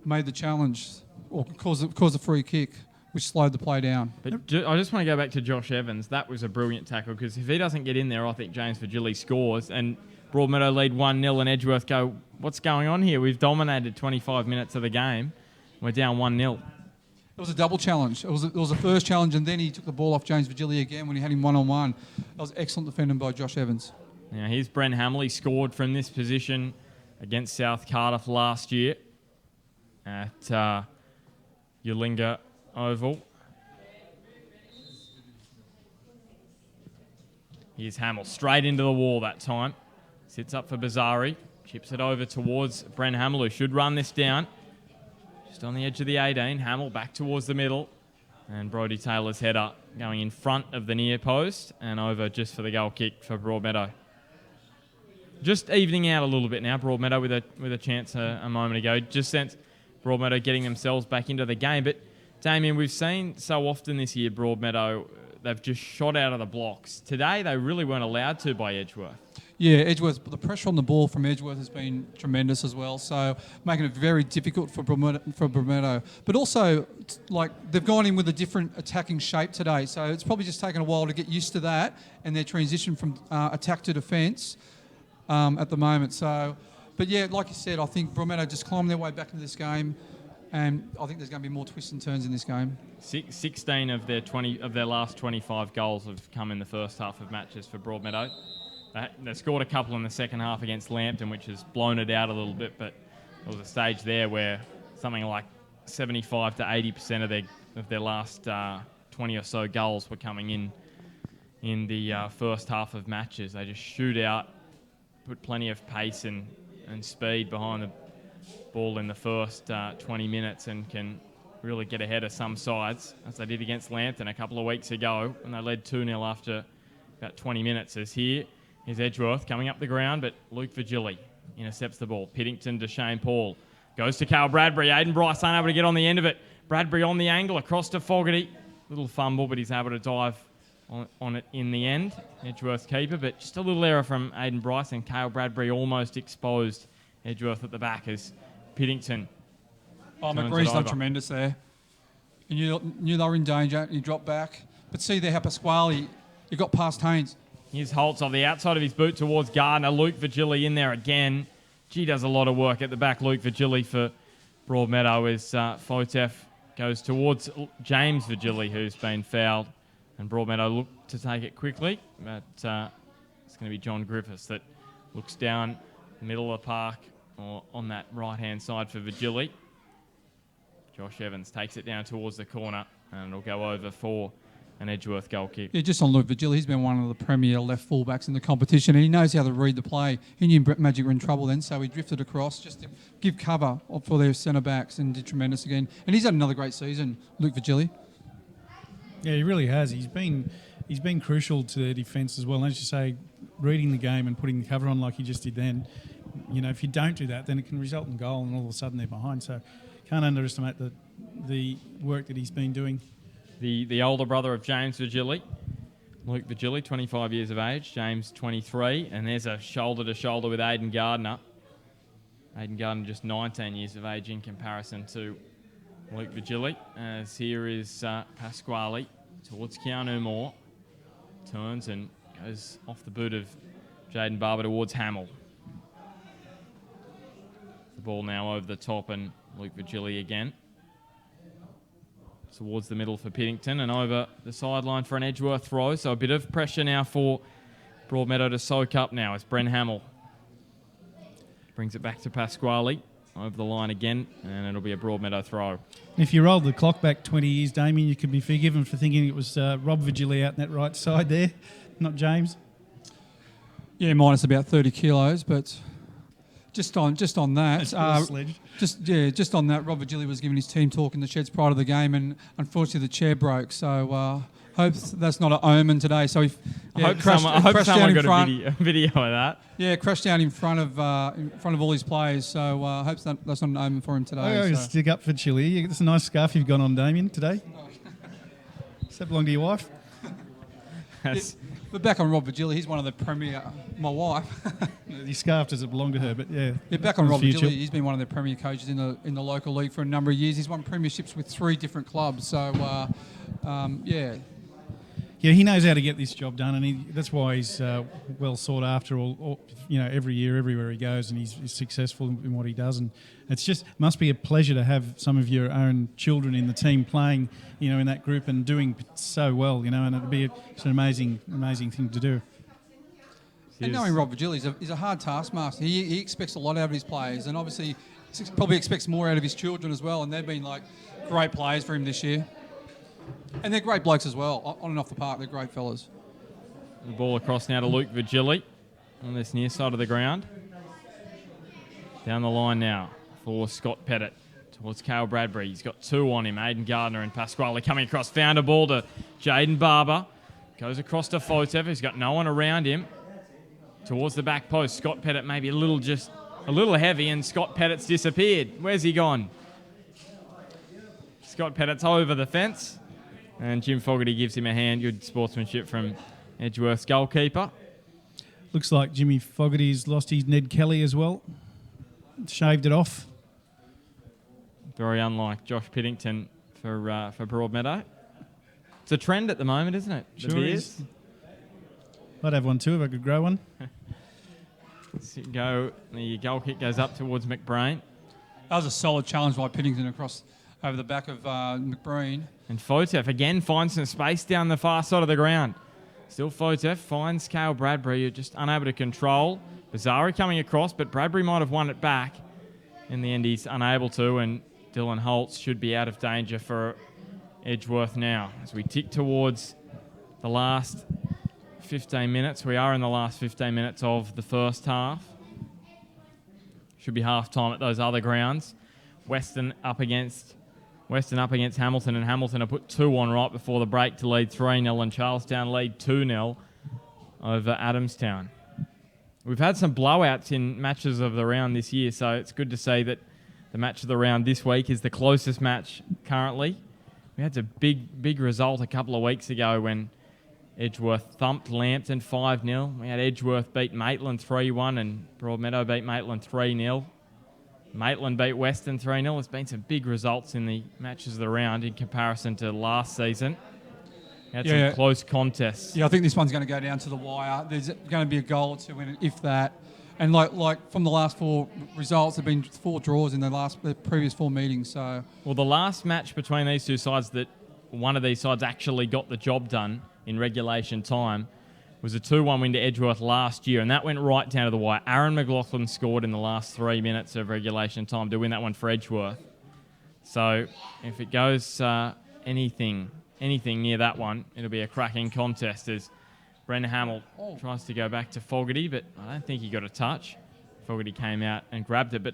made the challenge or caused a free kick, which slowed the play down. But I just want to go back to Josh Evans. That was a brilliant tackle because if he doesn't get in there, I think James Virgili scores. And Broadmeadow lead 1-0 and Edgeworth go, what's going on here? We've dominated 25 minutes of the game. We're down 1-0. It was a double challenge. It was a first challenge, and then he took the ball off James Virgili again when he had him one-on-one. That was excellent defending by Josh Evans. Now here's Bren Hamley, scored from this position against South Cardiff last year at Ulinga Oval. Here's Hamill, straight into the wall that time. Sits up for Bazari, chips it over towards Bren Hamill, who should run this down. Just on the edge of the 18, Hamill back towards the middle. And Brodie Taylor's header going in front of the near post and over just for the goal kick for Broadmeadow. Just evening out a little bit now, Broadmeadow with a chance a moment ago. Just sense Broadmeadow getting themselves back into the game. But, Damien, we've seen so often this year Broadmeadow, they've just shot out of the blocks. Today, they really weren't allowed to by Edgeworth. Yeah, Edgeworth, the pressure on the ball from Edgeworth has been tremendous as well, so making it very difficult for Broadmeadow. But also, like, they've gone in with a different attacking shape today, so it's probably just taken a while to get used to that and their transition from attack to defence at the moment. So, but yeah, like you said, I think Broadmeadow just climbed their way back into this game, and I think there's going to be more twists and turns in this game. 16 of their last 25 goals have come in the first half of matches for Broadmeadow. They scored a couple in the second half against Lambton, which has blown it out a little bit, but there was a stage there where something like 75 to 80% of their last 20 or so goals were coming in the first half of matches. They just shoot out, put plenty of pace and speed behind the ball in the first 20 minutes and can really get ahead of some sides, as they did against Lambton a couple of weeks ago when they led 2-0 after about 20 minutes. As here's Edgeworth coming up the ground, but Luke Virgili intercepts the ball. Piddington to Shane Paul. Goes to Cale Bradbury. Aiden Bryce unable to get on the end of it. Bradbury on the angle, across to Fogarty. Little fumble, but he's able to dive on it in the end. Edgeworth keeper, but just a little error from Aiden Bryce, and Cale Bradbury almost exposed Edgeworth at the back as Piddington. Oh, McGree's done tremendous there. You knew they were in danger, and he dropped back. But see there how Pasquale, he got past Haynes. Here's Holtz on the outside of his boot towards Gardner. Luke Virgili in there again. Gee, does a lot of work at the back. Luke Virgili for Broadmeadow as Fotef goes towards James Virgili, who's been fouled. And Broadmeadow look to take it quickly. But it's going to be John Griffiths that looks down the middle of the park or on that right-hand side for Virgili. Josh Evans takes it down towards the corner and it'll go over for an Edgeworth goal kick. Yeah, just on Luke Virgili, he's been one of the premier left fullbacks in the competition, and he knows how to read the play. He knew Magic were in trouble then, so he drifted across just to give cover for their centre-backs and did tremendous again. And he's had another great season, Luke Virgili. Yeah, he really has. He's been crucial to their defence as well. And as you say, reading the game and putting the cover on like he just did then, if you don't do that, then it can result in goal and all of a sudden they're behind. So can't underestimate the work that he's been doing. The older brother of James Virgili, Luke Virgili, 25 years of age, James 23, and there's a shoulder-to-shoulder with Aiden Gardner. Aiden Gardner just 19 years of age in comparison to Luke Virgili. As here is Pasquale towards Keanu Moore. Turns and goes off the boot of Jaden Barber towards Hamill. The ball now over the top and Luke Virgili again. Towards the middle for Piddington and over the sideline for an Edgeworth throw. So a bit of pressure now for Broadmeadow to soak up now as Bren Hamill brings it back to Pasquale. Over the line again, and it'll be a Broadmeadow throw. If you rolled the clock back 20 years, Damien, you could be forgiven for thinking it was Rob Virgili out in that right side there, not James. Yeah, minus about 30 kilos, but just on that, Rob Virgili was giving his team talk in the sheds prior to the game, and unfortunately the chair broke. So Hope that's not an omen today. So if I hope someone got a video of that. Yeah, crashed down in front of all his players. So I hope that's not an omen for him today. I'm going to stick up for Chile. It's a nice scarf you've got on, Damien, today. Does that belong to your wife? But back on Rob Virgili, he's one of the premier. My wife. Your scarf doesn't belong to her, but yeah. Yeah, back on Rob Virgili, he's been one of the premier coaches in the local league for a number of years. He's won premierships with 3 different clubs. So yeah. Yeah, he knows how to get this job done, and that's why he's well sought after. Every year, everywhere he goes, and he's successful in what he does. And it's just must be a pleasure to have some of your own children in the team playing, in that group and doing so well. And it'd be it's an amazing thing to do. And knowing Rob Virgili, he's a hard taskmaster. He expects a lot out of his players, and obviously probably expects more out of his children as well. And they've been great players for him this year. And they're great blokes as well, on and off the park. They're great fellas. The ball across now to Luke Virgili on this near side of the ground. Down the line now for Scott Pettit towards Cale Bradbury. He's got 2 on him. Aidan Gardner and Pasquale coming across. Found a ball to Jaden Barber. Goes across to Fotev. He's got no one around him. Towards the back post. Scott Pettit maybe a little heavy, and Scott Pettit's disappeared. Where's he gone? Scott Pettit's over the fence. And Jim Fogarty gives him a hand. Good sportsmanship from Edgeworth's goalkeeper. Looks like Jimmy Fogarty's lost his Ned Kelly as well. Shaved it off. Very unlike Josh Piddington for Broadmeadow. It's a trend at the moment, isn't it? Sure is. I'd have one too if I could grow one. The goal kick goes up towards McBrain. That was a solid challenge by Piddington across over the back of McBrain. And Fotev again finds some space down the far side of the ground. Still Fotev finds Cale Bradbury, who's just unable to control. Bizarre coming across, but Bradbury might have won it back. In the end, he's unable to, and Dylan Holtz should be out of danger for Edgeworth now. As we tick towards the last 15 minutes, we are in the last 15 minutes of the first half. Should be half-time at those other grounds. Western up against Hamilton, and Hamilton have put 2 on right before the break to lead 3-0, and Charlestown lead 2-0 over Adamstown. We've had some blowouts in matches of the round this year, so it's good to see that the match of the round this week is the closest match currently. We had a big result a couple of weeks ago when Edgeworth thumped Lambton 5-0. We had Edgeworth beat Maitland 3-1 and Broadmeadow beat Maitland 3-0. Maitland beat Western 3-0. There's been some big results in the matches of the round in comparison to last season. Had some close contests. Yeah, I think this one's going to go down to the wire. There's going to be a goal or 2 in it, if that. And like from the last 4 results, there have been 4 draws in the previous 4 meetings. So, well, the last match between these two sides that one of these sides actually got the job done in regulation time was a 2-1 win to Edgeworth last year, and that went right down to the wire. Aaron McLaughlin scored in the last 3 minutes of regulation time to win that one for Edgeworth. So if it goes anything near that one, it'll be a cracking contest as Brendan Hamill tries to go back to Fogarty, but I don't think he got a touch. Fogarty came out and grabbed it, but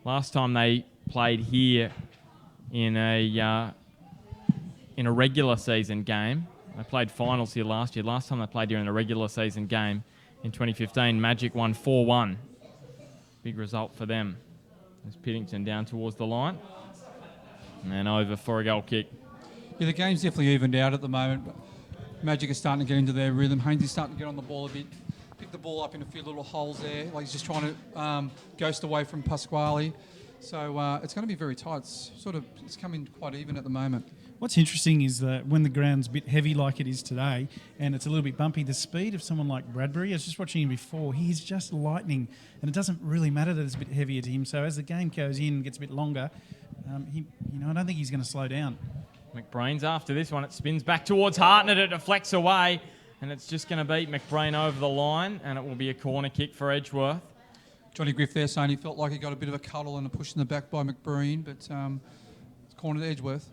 last time they played here in a regular season game, they played finals here last year. Last time they played here in a regular season game in 2015, Magic won 4-1. Big result for them. There's Piddington down towards the line. And then over for a goal kick. Yeah, the game's definitely evened out at the moment. But Magic is starting to get into their rhythm. Hainesy's starting to get on the ball a bit. Pick the ball up in a few little holes there. Like he's just trying to ghost away from Pasquale. So it's going to be very tight. It's coming quite even at the moment. What's interesting is that when the ground's a bit heavy like it is today and it's a little bit bumpy, the speed of someone like Bradbury, I was just watching him before, he's just lightning, and it doesn't really matter that it's a bit heavier to him. So as the game goes in and gets a bit longer, I don't think he's going to slow down. McBrain's after this one. It spins back towards Hartnett. It deflects away, and it's just going to beat McBrain over the line, and it will be a corner kick for Edgeworth. Johnny Griff there saying he felt like he got a bit of a cuddle and a push in the back by McBrain, but it's corner to Edgeworth.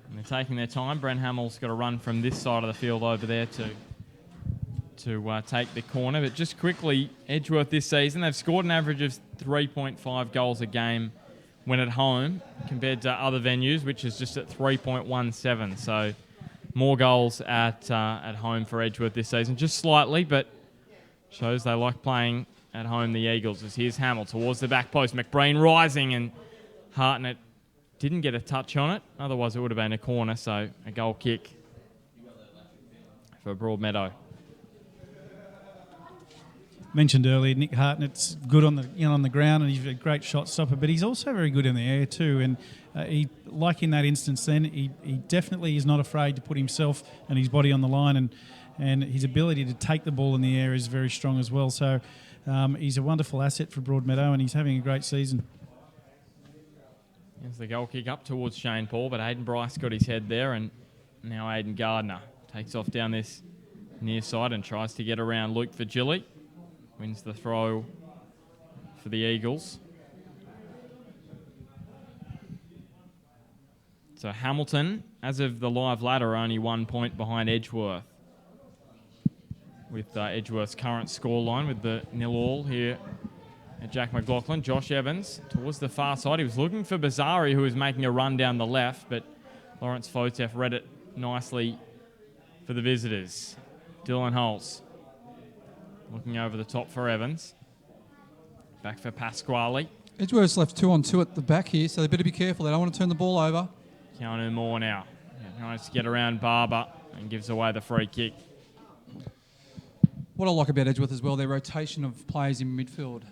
And they're taking their time. Brent Hamill's got to run from this side of the field over there to take the corner. But just quickly, Edgeworth this season, they've scored an average of 3.5 goals a game when at home compared to other venues, which is just at 3.17. So more goals at home for Edgeworth this season, just slightly, but shows they like playing at home, the Eagles. As here's Hamill towards the back post. McBreen rising, and Hartnett didn't get a touch on it. Otherwise, it would have been a corner, so a goal kick for Broadmeadow. Mentioned earlier, Nick Hartnett's good on the ground, and he's a great shot stopper, but he's also very good in the air too. And he, like in that instance, then he definitely is not afraid to put himself and his body on the line, and his ability to take the ball in the air is very strong as well. So he's a wonderful asset for Broadmeadow, and he's having a great season. Here's the goal kick up towards Shane Paul, but Aidan Bryce got his head there, and now Aidan Gardner takes off down this near side and tries to get around Luke Virgili. Wins the throw for the Eagles. So Hamilton, as of the live ladder, are only 1 point behind Edgeworth. With Edgeworth's current scoreline with the 0-0 here at Jack McLaughlin. Josh Evans towards the far side. He was looking for Bazari, who was making a run down the left, but Lawrence Fotef read it nicely for the visitors. Dylan Holtz looking over the top for Evans. Back for Pasquale. Edgeworth's left 2-on-2 at the back here, so they better be careful. They don't want to turn the ball over. Keanu Moore now. Tries to get around Barber and gives away the free kick. What I like about Edgeworth as well, their rotation of players in midfield.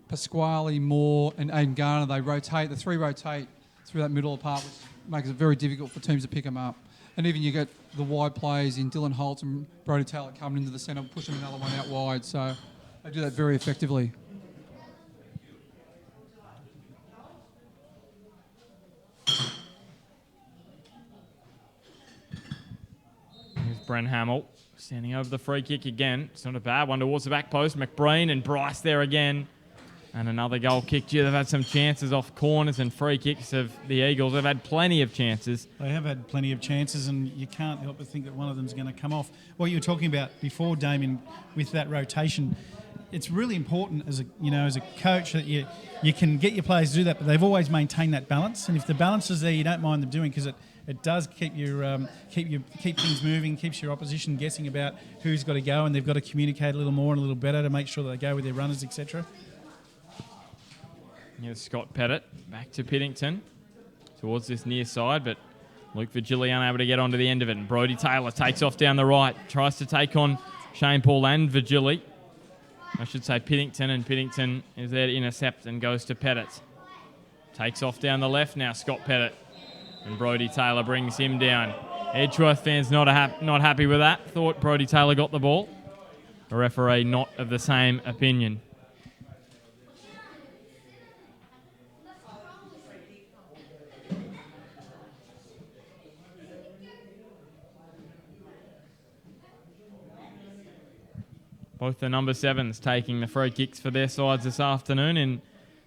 Pasquale, Moore and Aidan Garner, they rotate. The three rotate through that middle part, which makes it very difficult for teams to pick them up. And even you get the wide plays in Dylan Holt and Brodie Taylor coming into the centre, pushing another one out wide. So they do that very effectively. Here's Brent Hamill standing over the free kick again. It's not a bad one towards the back post. McBreen and Bryce there again. And another goal kick. Gee, they've had some chances off corners and free kicks of the Eagles. They've had plenty of chances. They have had plenty of chances, and you can't help but think that one of them's going to come off. What you were talking about before, Damien, with that rotation, it's really important as a coach that you can get your players to do that, but they've always maintained that balance. And if the balance is there, you don't mind them doing, because it does keep keep things moving, keeps your opposition guessing about who's got to go, and they've got to communicate a little more and a little better to make sure that they go with their runners, etc. Here's Scott Pettit back to Piddington towards this near side, but Luke Virgili unable to get onto the end of it. And Brodie Taylor takes off down the right, tries to take on Shane Paul and Virgili. I should say Piddington, and Piddington is there to intercept and goes to Pettit. Takes off down the left now, Scott Pettit. And Brodie Taylor brings him down. Edgeworth fans not happy with that. Thought Brodie Taylor got the ball. The referee not of the same opinion. Both the number 7s taking the free kicks for their sides this afternoon in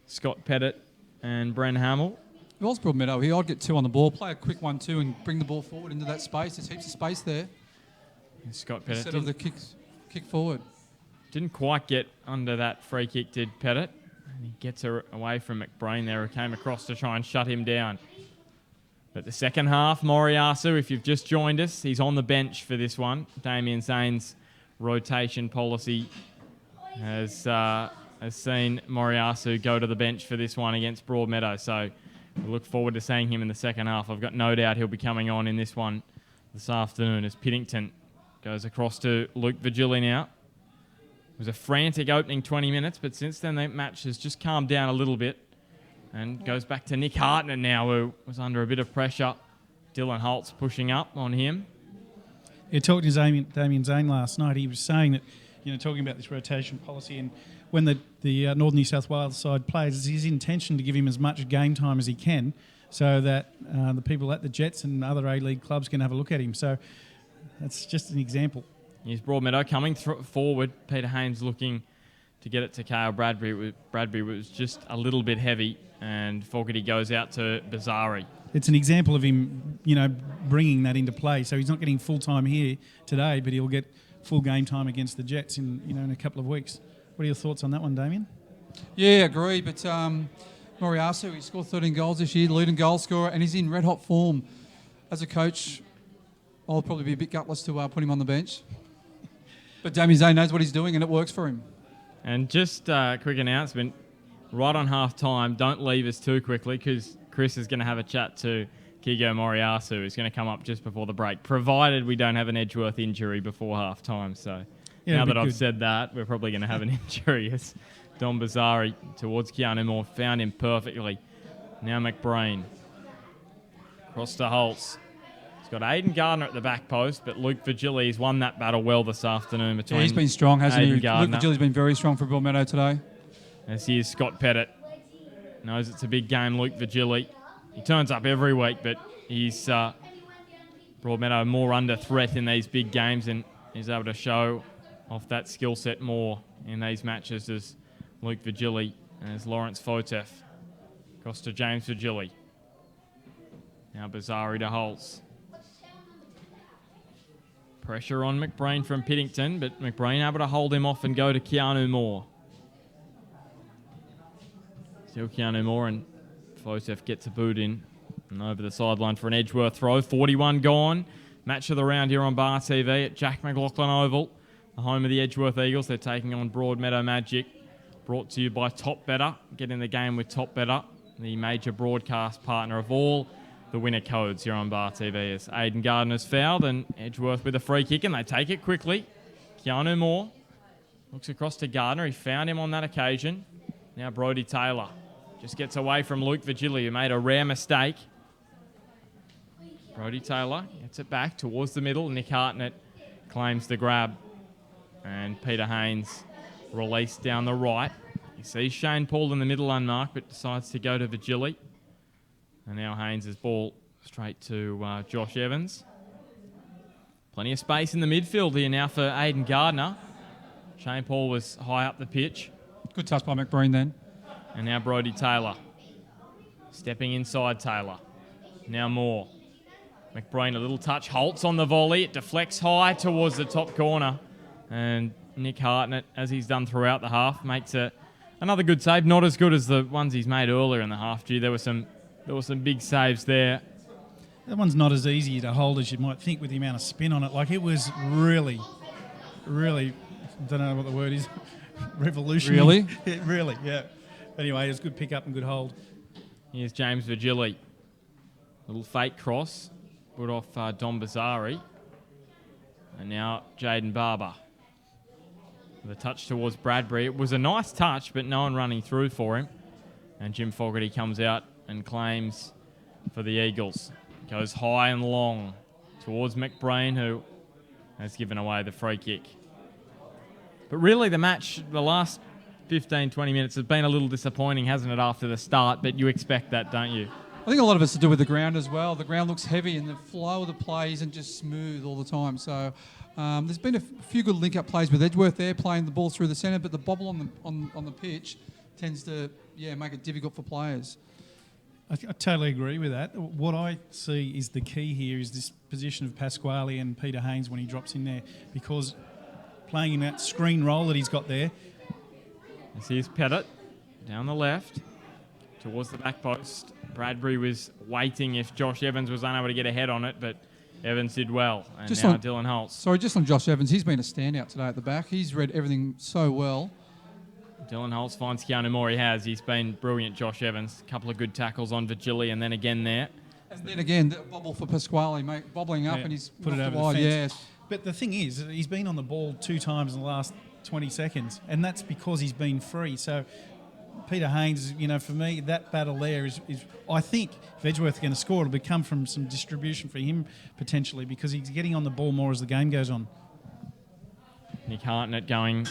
Scott Pettit and Bren Hamill. If I was Broadmeadow, I'd get 2 on the ball, play a quick 1-2 and bring the ball forward into that space. There's heaps of space there. And Scott Pettit instead of the kick forward. Didn't quite get under that free kick, did Pettit. And he gets her away from McBreen there, who came across to try and shut him down. But the second half, Moriyasu, if you've just joined us, he's on the bench for this one. Damien Zane's rotation policy has seen Moriyasu go to the bench for this one against Broadmeadow. So we look forward to seeing him in the second half. I've got no doubt he'll be coming on in this one this afternoon as Piddington goes across to Luke Virgili now. It was a frantic opening 20 minutes, but since then the match has just calmed down a little bit and goes back to Nick Hartnett now, who was under a bit of pressure. Dylan Holtz pushing up on him. Yeah, talking to Damien Zane last night, he was saying that, talking about this rotation policy, and when the Northern New South Wales side plays, it's his intention to give him as much game time as he can, so that the people at the Jets and other A-League clubs can have a look at him. So that's just an example. Here's Broadmeadow coming forward. Peter Haynes looking to get it to Cale Bradbury. Bradbury was just a little bit heavy, and Fogarty goes out to Bazari. It's an example of him, bringing that into play. So he's not getting full time here today, but he'll get full game time against the Jets in a couple of weeks. What are your thoughts on that one, Damien? Yeah, agree. But Moriyasu, he scored 13 goals this year, leading goal scorer, and he's in red hot form. As a coach, I'll probably be a bit gutless to put him on the bench. But Damien Zane knows what he's doing and it works for him. And just a quick announcement, right on half time, don't leave us too quickly because Chris is going to have a chat to Kigo Moriyasu, who's going to come up just before the break, provided we don't have an Edgeworth injury before half time. So now that I've said that, we're probably going to have an injury as Don Bazzari towards Keanu Moore, found him perfectly. Now McBrain, across to Holtz. He's got Aidan Gardner at the back post, but Luke Virgili's won that battle well this afternoon between he's been strong, hasn't Aidan he? Gardner. Luke Virgili's been very strong for Broadmeadow today. As he is Scott Pettit. Knows it's a big game, Luke Virgili. He turns up every week, but he's Broadmeadow more under threat in these big games and is able to show off that skill set more in these matches as Luke Virgili and as Lawrence Fotef. Across to James Virgili. Now Bazzari to Holtz. Pressure on McBrain from Piddington, but McBrain able to hold him off and go to Keanu Moore. Still Keanu Moore, and Fotef gets a boot in and over the sideline for an Edgeworth throw. 41 gone. Match of the round here on Bar TV at Jack McLaughlin Oval, the home of the Edgeworth Eagles. They're taking on Broadmeadow Magic. Brought to you by Top Better. Get in the game with Top Better, the major broadcast partner of all the winner codes here on Bar TV. As Aidan Gardner's fouled and Edgeworth with a free kick, and they take it quickly. Keanu Moore looks across to Gardner. He found him on that occasion. Now Brodie Taylor just gets away from Luke Virgili, who made a rare mistake. Brodie Taylor gets it back towards the middle. Nick Hartnett claims the grab. And Peter Haynes released down the right. He sees Shane Paul in the middle unmarked, but decides to go to Virgili. And now Haynes' ball straight to Josh Evans. Plenty of space in the midfield here now for Aidan Gardner. Shane Paul was high up the pitch. Good touch by McBrain then. And now Brodie Taylor. Stepping inside Taylor. Now Moore. McBrain a little touch. Holtz on the volley. It deflects high towards the top corner. And Nick Hartnett, as he's done throughout the half, makes another good save. Not as good as the ones he's made earlier in the half. Gee, there were some big saves there. That one's not as easy to hold as you might think with the amount of spin on it. Like, it was really, I don't know what the word is, revolutionary. Really? Really, yeah. Anyway, it was good pick up and good hold. Here's James Virgili. Little fake cross. Put off Don Bazzari. And now Jaden Barber. With a touch towards Bradbury. It was a nice touch, but no one running through for him. And Jim Fogarty comes out and claims for the Eagles. Goes high and long towards McBrain, who has given away the free kick. But really the match, the last 15, 20 minutes has been a little disappointing, hasn't it, after the start? But you expect that, don't you? I think a lot of it's to do with the ground as well. The ground looks heavy and the flow of the play isn't just smooth all the time. So there's been a few good link-up plays with Edgeworth there, playing the ball through the centre, but the bobble on the pitch tends to make it difficult for players. I totally agree with that. What I see is the key here is this position of Pasquale and Peter Haynes when he drops in there, because playing in that screen role that he's got there. This is Pettit down the left towards the back post. Bradbury was waiting if Josh Evans was unable to get ahead on it, but Evans did well. And just now Dylan Holtz. Sorry, just on Josh Evans, he's been a standout today at the back. He's read everything so well. Dylan Holtz finds Keanu Moore. He has. He's been brilliant, Josh Evans. A couple of good tackles on Virgili, and then again there. And then again, the bobble for Pasquale, mate, bobbling up, and he's put it over wide. the fence. Yes. But the thing is, he's been on the ball 2 times in the last 20 seconds, and that's because he's been free. So Peter Haynes, for me, that battle there is I think if Edgeworth are going to score, it'll come from some distribution for him potentially, because he's getting on the ball more as the game goes on. Nick Hartnett going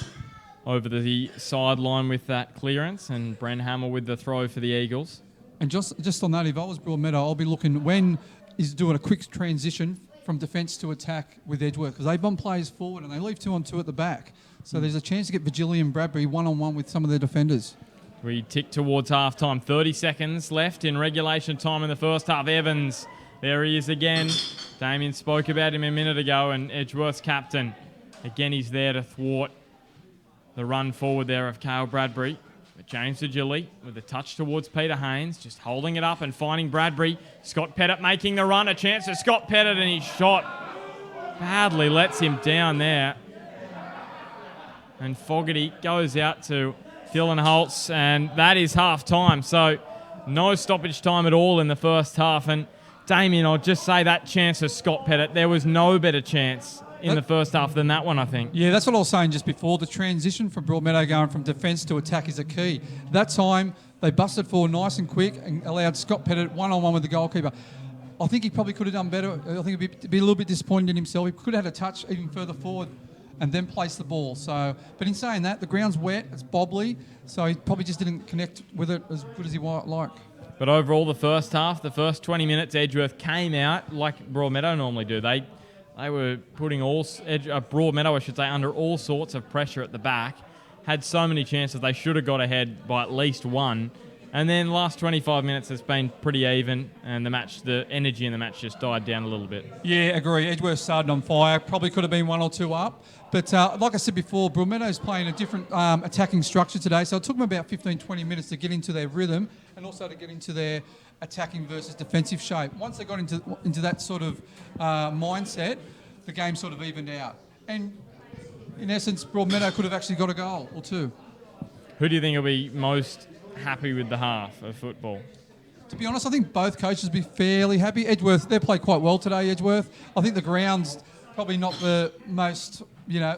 over the sideline with that clearance, and Bren Hamill with the throw for the Eagles. And just on that, if I was Broadmeadow, I'll be looking when he's doing a quick transition from defence to attack with Edgeworth, because they bomb players forward and they leave 2-on-2 at the back. So there's a chance to get Virgili and Bradbury one-on-one with some of their defenders. We tick towards half-time. 30 seconds left in regulation time in the first half. Evans, there he is again. Damien spoke about him a minute ago, and Edgeworth's captain. Again, he's there to thwart the run forward there of Cale Bradbury. But James Virgili with a touch towards Peter Haynes, just holding it up and finding Bradbury. Scott Pettit making the run. A chance for Scott Pettit, and his shot badly lets him down there. And Fogarty goes out to Dylan Holtz, and that is half time. So no stoppage time at all in the first half. And Damien, I'll just say that chance of Scott Pettit, there was no better chance in the first half than that one, I think. Yeah, that's what I was saying just before. The transition from Broadmeadow going from defence to attack is a key. That time, they busted forward nice and quick and allowed Scott Pettit one-on-one with the goalkeeper. I think he probably could have done better. I think he'd be a little bit disappointed in himself. He could have had a touch even further forward and then place the ball. So, but in saying that, the ground's wet, it's bobbly, so he probably just didn't connect with it as good as he might like. But overall, the first half, the first 20 minutes, Edgeworth came out like Broadmeadow normally do. They were putting Broadmeadow, I should say, under all sorts of pressure at the back. Had so many chances, they should have got ahead by at least one. And then last 25 minutes has been pretty even, and the energy in the match just died down a little bit. Yeah, agree. Edgeworth started on fire. Probably could have been 1 or 2 up. But like I said before, Broadmeadow's playing a different attacking structure today. So it took them about 15, 20 minutes to get into their rhythm and also to get into their attacking versus defensive shape. Once they got into that sort of mindset, the game sort of evened out. And in essence, Broadmeadow could have actually got a goal or two. Who do you think will be most happy with the half of football? To be honest, I think both coaches will be fairly happy. Edgeworth, they played quite well today, Edgeworth. I think the ground's probably not the most,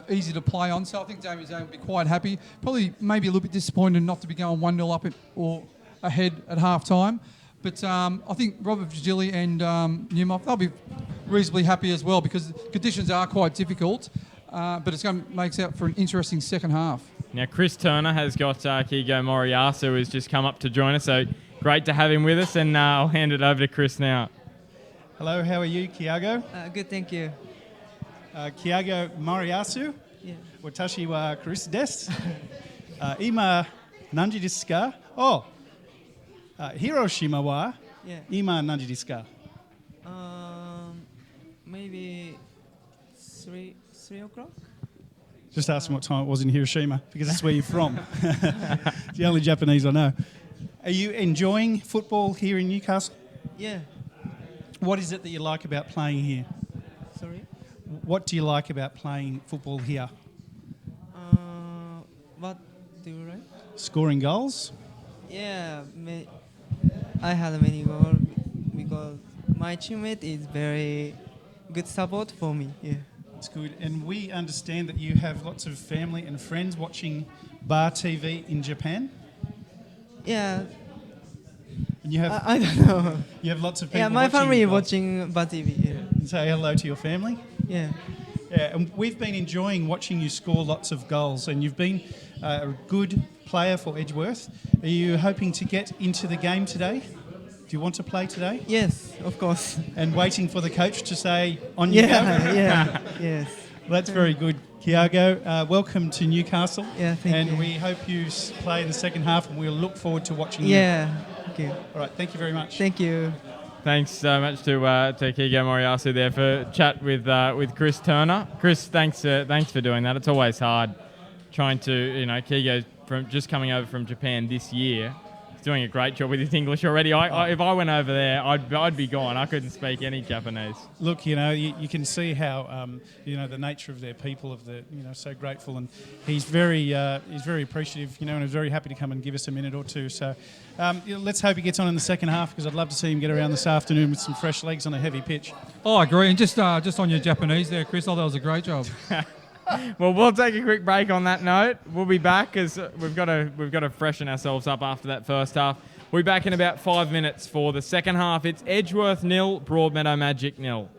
easy to play on, so I think Damien Zane will be quite happy. Probably maybe a little bit disappointed not to be going 1-0 up or ahead at half-time. But I think Robert Vigili and Newmoff, they'll be reasonably happy as well because conditions are quite difficult, but it's going to make out for an interesting second half. Now, Chris Turner has got Kigo Moriyasu, who's just come up to join us, so great to have him with us, and I'll hand it over to Chris now. Hello, how are you, Kiago? Good, thank you. Kiago Moriyasu? Yeah. Watashi wa Chris desu. Ima nanji desu ka? Oh, Hiroshima wa Yeah. ima nanji desu ka? Maybe 3 o'clock. Just ask them what time it was in Hiroshima, because that's where you're from. It's the only Japanese I know. Are you enjoying football here in Newcastle? Yeah. What is it that you like about playing here? Sorry. What do you like about playing football here? What do you like? Scoring goals? Yeah. I had many goals because my teammate is very good support for me. Yeah. That's good. And we understand that you have lots of family and friends watching Bar TV in Japan. Yeah. And you have I don't know. you have lots of people. Yeah, my family is goals. watching Bar TV. Yeah. Say hello to your family. Yeah. Yeah, and we've been enjoying watching you score lots of goals, and you've been a good player for Edgeworth. Are you hoping to get into the game today? Do you want to play today? Yes, of course. And waiting for the coach to say, on you go? Yeah. Yes. Well, that's very good, Kiago. Welcome to Newcastle. Yeah, thank and you. we hope you play in the second half, and we'll look forward to watching you. Yeah. Okay. All right, thank you very much. Thank you. Thanks so much to Kigo Moriyasu there for chat with Chris Turner. Chris, thanks for doing that. It's always hard trying to, Kigo just coming over from Japan this year. He's doing a great job with his English already. If I went over there, I'd be gone. I couldn't speak any Japanese. Look, you can see how the nature of their people, so grateful, and he's very appreciative, and he's very happy to come and give us a minute or two. So let's hope he gets on in the second half, because I'd love to see him get around this afternoon with some fresh legs on a heavy pitch. Oh, I agree. And just on your Japanese there, Chris, that was a great job. Well, we'll take a quick break on that note. We'll be back as we've got to freshen ourselves up after that first half. We'll be back in about 5 minutes for the second half. It's Edgeworth 0, Broadmeadow Magic 0.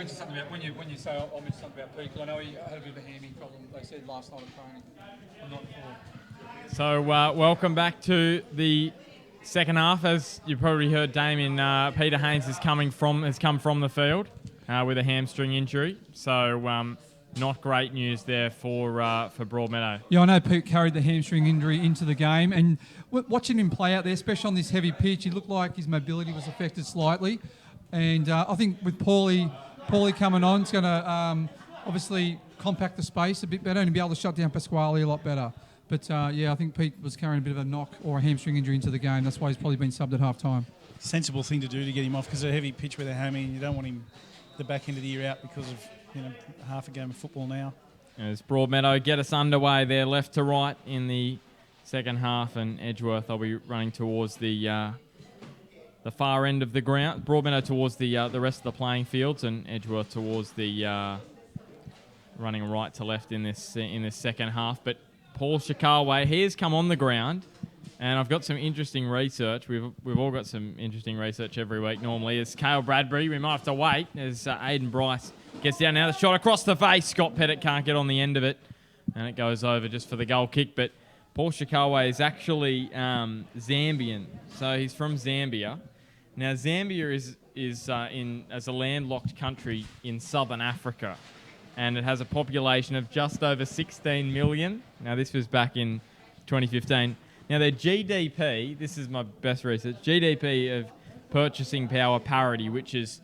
mention something about when you say I'll mention something about Pete. I know he had a bit of a hammy problem. They said last night at training. I'm not sure. So welcome back to the second half. As you probably heard, Damien, Peter Haynes has come from the field with a hamstring injury. So not great news there for Broadmeadow. Yeah, I know Pete carried the hamstring injury into the game, and watching him play out there, especially on this heavy pitch, he looked like his mobility was affected slightly. And I think with Paulie coming on, it's going to obviously compact the space a bit better and be able to shut down Pasquale a lot better. But I think Pete was carrying a bit of a knock or a hamstring injury into the game. That's why he's probably been subbed at half time. Sensible thing to do to get him off, because a heavy pitch with a hammy, and you don't want him the back end of the year out because of half a game of football now. As Broadmeadow get us underway there, left to right in the second half, and Edgeworth will be running towards the far end of the ground. Broadmeadow towards the rest of the playing fields, and Edgeworth towards the running right to left in this second half. But Paul Shikawa, he has come on the ground, and I've got some interesting research. We've all got some interesting research every week normally. It's Cale Bradbury. We might have to wait as Aiden Bryce gets down now. The shot across the face. Scott Pettit can't get on the end of it, and it goes over just for the goal kick. But Paul Shikawa is actually Zambian, so he's from Zambia. Now Zambia is as a landlocked country in southern Africa, and it has a population of just over 16 million. Now this was back in 2015. Now their GDP, this is my best research, GDP of purchasing power parity, which is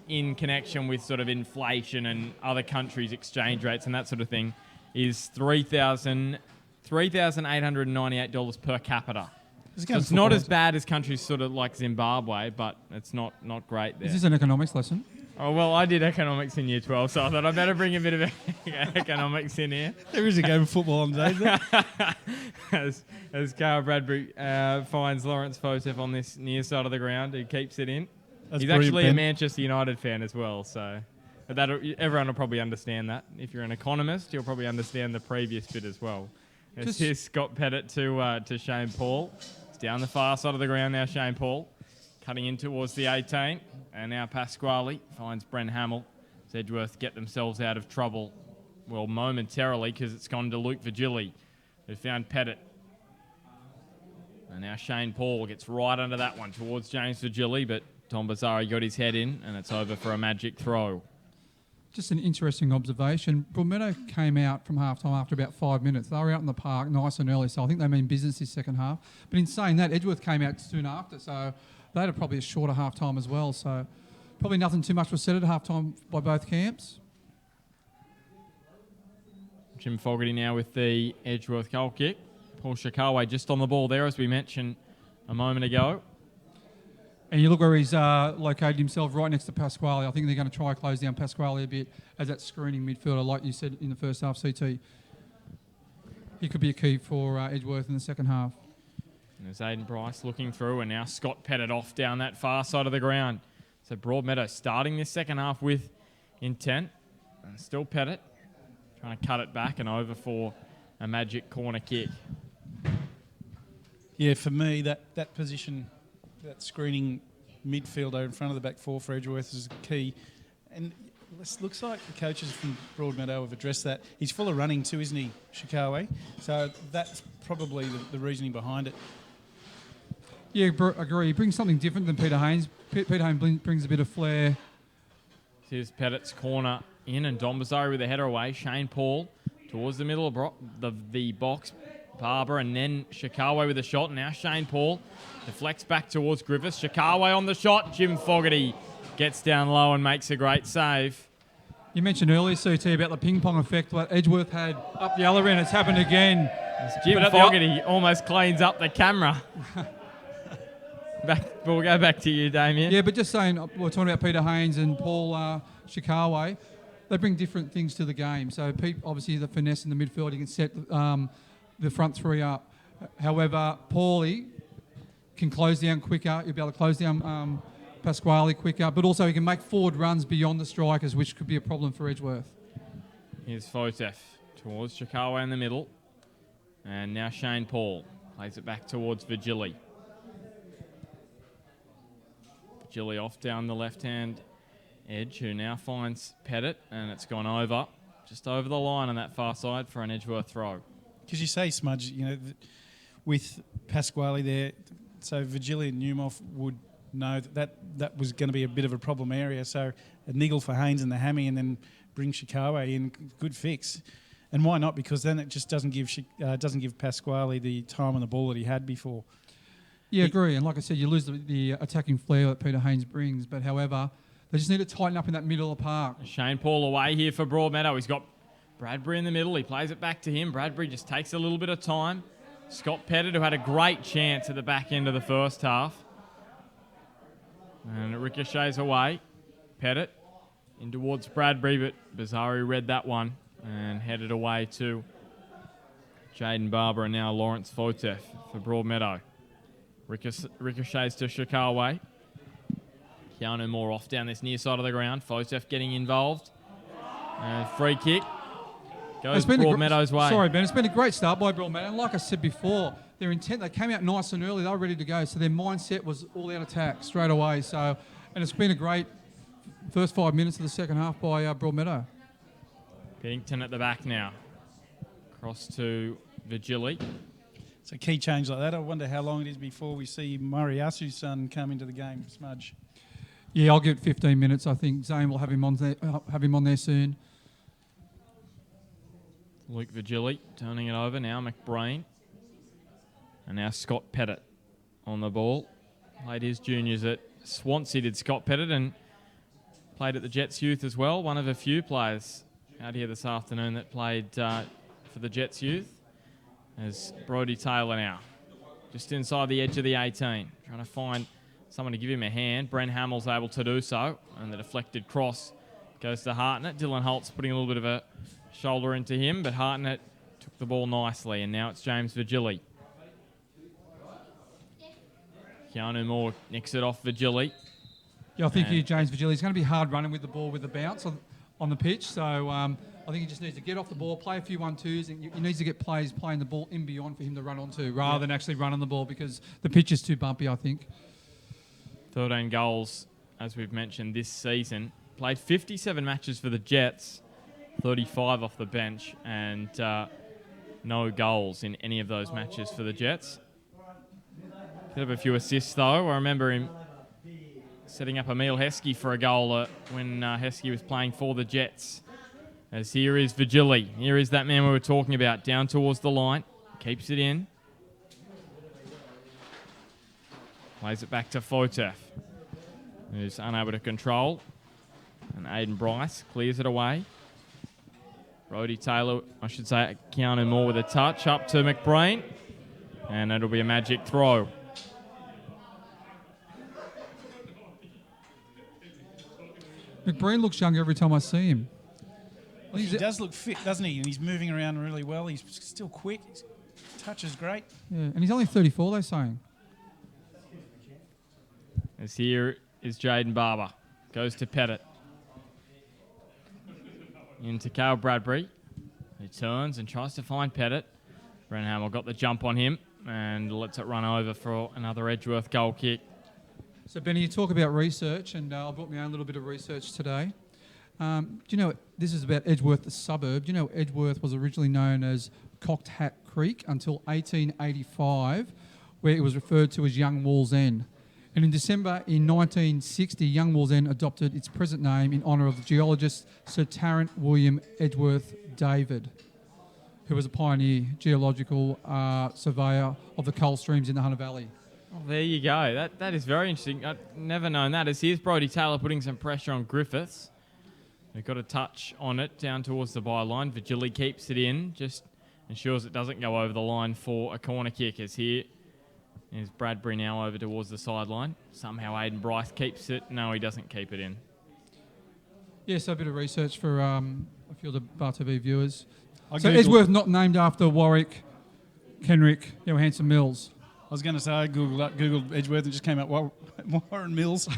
in connection with sort of inflation and other countries' exchange rates and that sort of thing, is $3,898 per capita. So it's not as bad as countries sort of like Zimbabwe, but it's not great there. Is this an economics lesson? Oh, well, I did economics in year 12, so I thought I'd better bring a bit of economics in here. There is a game of football on today. As Carl Bradbury finds Lawrence Fosef on this near side of the ground, he keeps it in. That's He's actually Ben. a Manchester United fan as well, so everyone will probably understand that. If you're an economist, you'll probably understand the previous bit as well. Here's Scott Pettit to Shane Paul. It's down the far side of the ground now, Shane Paul. Cutting in towards the 18. And now Pasquale finds Bren Hamill. As Edgeworth get themselves out of trouble, well, momentarily, because it's gone to Luke Vigili, who found Pettit. And now Shane Paul gets right under that one towards James Vigili, but Tom Bazzari got his head in, and it's over for a magic throw. Just an interesting observation. Broadmeadow came out from half-time after about 5 minutes. They were out in the park nice and early, so I think they mean business this second half. But in saying that, Edgeworth came out soon after, so they had probably a shorter half-time as well. So probably nothing too much was said at half-time by both camps. Jim Fogarty now with the Edgeworth goal kick. Paul Shikawa just on the ball there, as we mentioned a moment ago. And you look where he's located himself, right next to Pasquale. I think they're going to try to close down Pasquale a bit as that screening midfielder, like you said in the first half, CT. He could be a key for Edgeworth in the second half. And there's Aiden Bryce looking through, and now Scott Pettit off down that far side of the ground. So Broadmeadow starting this second half with intent. And still Pettit trying to cut it back and over for a magic corner kick. Yeah, for me, that position, that screening midfielder in front of the back four for Edgeworth is key. And it looks like the coaches from Broadmeadow have addressed that. He's full of running too, isn't he, Shikawa? So that's probably the reasoning behind it. Yeah, agree. He brings something different than Peter Haynes. Peter Haynes brings a bit of flair. Here's Pettit's corner in, and Don Bazzari with the header away. Shane Paul towards the middle of the box. Barber, and then Shikawa with a shot. And now Shane Paul deflects back towards Griffiths. Shikawa on the shot. Jim Fogarty gets down low and makes a great save. You mentioned earlier, CT, about the ping-pong effect what Edgeworth had up the other end. It's happened again. Jim Fogarty almost cleans up the camera. We'll go back to you, Damien. Yeah, but just saying, we're talking about Peter Haynes and Paul Shikawa. They bring different things to the game. So Pete, obviously, the finesse in the midfield, he can set the front three up. However, Paulie can close down quicker. He'll be able to close down Pasquale quicker, but also he can make forward runs beyond the strikers, which could be a problem for Edgeworth. Here's Fotef towards Shikawa in the middle. And now Shane Paul plays it back towards Vigili. Vigili off down the left-hand Edge, who now finds Pettit, and it's gone over, just over the line on that far side for an Edgeworth throw. Because you say, Smudge, with Pasquale there, so Virgili and Newmoff would know that was going to be a bit of a problem area. So a niggle for Haynes and the hammy, and then bring Shikawa in, good fix. And why not? Because then it just doesn't give Pasquale the time on the ball that he had before. Yeah, agree. And like I said, you lose the attacking flair that Peter Haynes brings. But however, they just need to tighten up in that middle of the park. Shane Paul away here for Broadmeadow. He's got Bradbury in the middle. He plays it back to him. Bradbury just takes a little bit of time. Scott Pettit, who had a great chance at the back end of the first half. And it ricochets away. Pettit in towards Bradbury, but Bazari read that one and headed away to Jaden Barber and now Lawrence Fotef for Broadmeadow. Ricochets to Shikawa. Keanu Moore off down this near side of the ground. Fotef getting involved. And free kick goes Broadmeadow's way. Sorry, Ben. It's been a great start by Broadmeadow. And like I said before, their intent, they came out nice and early. They were ready to go. So their mindset was all out attack straight away. So, and it's been a great first 5 minutes of the second half by Broadmeadow. Piddington at the back now. Cross to Vigili. It's a key change like that. I wonder how long it is before we see Moriyasu's son come into the game, Smudge. Yeah, I'll give it 15 minutes. I think Zane will have him on there soon. Luke Vigili turning it over now. McBrain. And now Scott Pettit on the ball. Played his juniors at Swansea, did Scott Pettit, and played at the Jets Youth as well. One of a few players out here this afternoon that played for the Jets Youth. As Brody Taylor now, just inside the edge of the 18, trying to find someone to give him a hand. Brent Hamill's able to do so, and the deflected cross goes to Hartnett. Dylan Holt's putting a little bit of a shoulder into him, but Hartnett took the ball nicely, and now it's James Vigili. Keanu Moore nicks it off Vigili. Yeah, I think here James Vigili is going to be hard running with the ball with the bounce on the pitch, so I think he just needs to get off the ball, play a few 1-2s, and he needs to get players playing the ball in beyond for him to run onto, rather than actually run on the ball, because the pitch is too bumpy, I think. 13 goals, as we've mentioned, this season. Played 57 matches for the Jets, 35 off the bench, and no goals in any of those matches for the Jets. Bit of a few assists, though. I remember him setting up Emil Heskey for a goal when Heskey was playing for the Jets. As here is Vigili. Here is that man we were talking about, down towards the line. Keeps it in. Plays it back to Fotef, who's unable to control. And Aiden Bryce clears it away. Brody Taylor, I should say, Keanu Moore with a touch up to McBrain. And it'll be a magic throw. McBrain looks younger every time I see him. He does look fit, doesn't he? And he's moving around really well. He's still quick. His touch is great. Yeah, and he's only 34, they're saying. As here is Jaden Barber. Goes to Pettit. Into Cale Bradbury. He turns and tries to find Pettit. Brent Hamill got the jump on him and lets it run over for another Edgeworth goal kick. So, Benny, you talk about research, and I brought my own little bit of research today. Do you know, this is about Edgeworth, the suburb. Do you know Edgeworth was originally known as Cocked Hat Creek until 1885, where it was referred to as Young Wall's End. And in December in 1960, Young Wall's End adopted its present name in honour of the geologist Sir Tarrant William Edgeworth David, who was a pioneer geological surveyor of the coal streams in the Hunter Valley. Oh, there you go. That is very interesting. I've never known that. As here's Brody Taylor putting some pressure on Griffiths. They've got a touch on it down towards the byline. Vigili keeps it in, just ensures it doesn't go over the line for a corner kick. As here is Bradbury now over towards the sideline. Somehow Aiden Bryce keeps it. No, he doesn't keep it in. Yeah, so a bit of research for a few of the Bar TV viewers. So Edgeworth not named after Warwick, Kenrick, Hanson Mills. I was going to say I googled Edgeworth and just came out Warren Mills.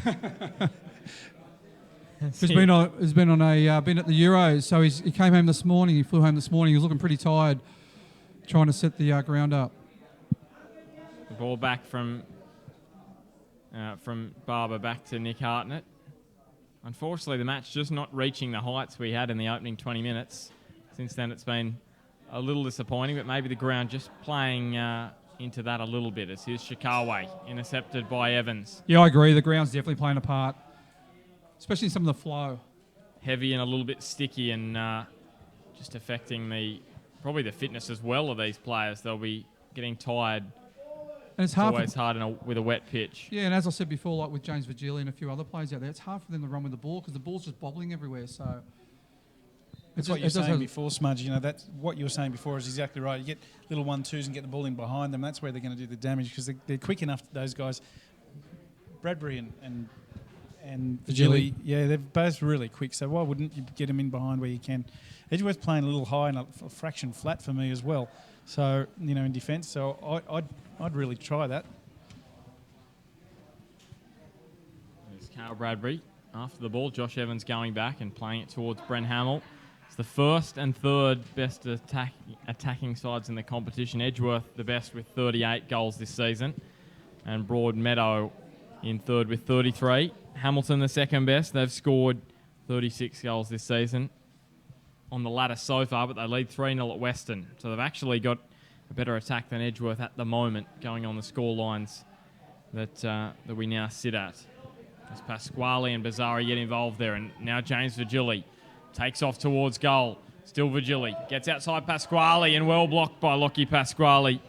He's been at the Euros, so he came home this morning. He flew home this morning. He was looking pretty tired, trying to set the ground up. The ball back from Barber back to Nick Hartnett. unfortunately, the match just not reaching the heights we had in the opening 20 minutes. Since then, it's been a little disappointing, but maybe the ground just playing into that a little bit. As here's Shikawa, intercepted by Evans. Yeah, I agree. The ground's definitely playing a part, especially some of the flow. Heavy and a little bit sticky, and just affecting probably the fitness as well of these players. They'll be getting tired. And it's hard always hard with a wet pitch. Yeah, and as I said before, like with James Virgili and a few other players out there, it's hard for them to run with the ball because the ball's just bobbling everywhere. So that's what you were saying before, Smudge. You know, that's what you were saying before is exactly right. You get little 1-2s and get the ball in behind them. That's where they're going to do the damage because they're quick enough. Those guys, Bradbury and Virgili, yeah, they're both really quick. So why wouldn't you get them in behind where you can? Edgeworth playing a little high and a fraction flat for me as well. So in defence. So I'd really try that. There's Carl Bradbury after the ball. Josh Evans going back and playing it towards Brent Hamill. It's the first and third best attacking sides in the competition. Edgeworth the best with 38 goals this season, and Broadmeadow in third with 33. Hamilton the second best. They've scored 36 goals this season on the ladder so far, but they lead 3-0 at Western. So they've actually got a better attack than Edgeworth at the moment, going on the score lines that we now sit at. As Pasquale and Bazzari get involved there, and now James Virgili takes off towards goal. Still Virgili. Gets outside Pasquale and well blocked by Lockie Pasquale.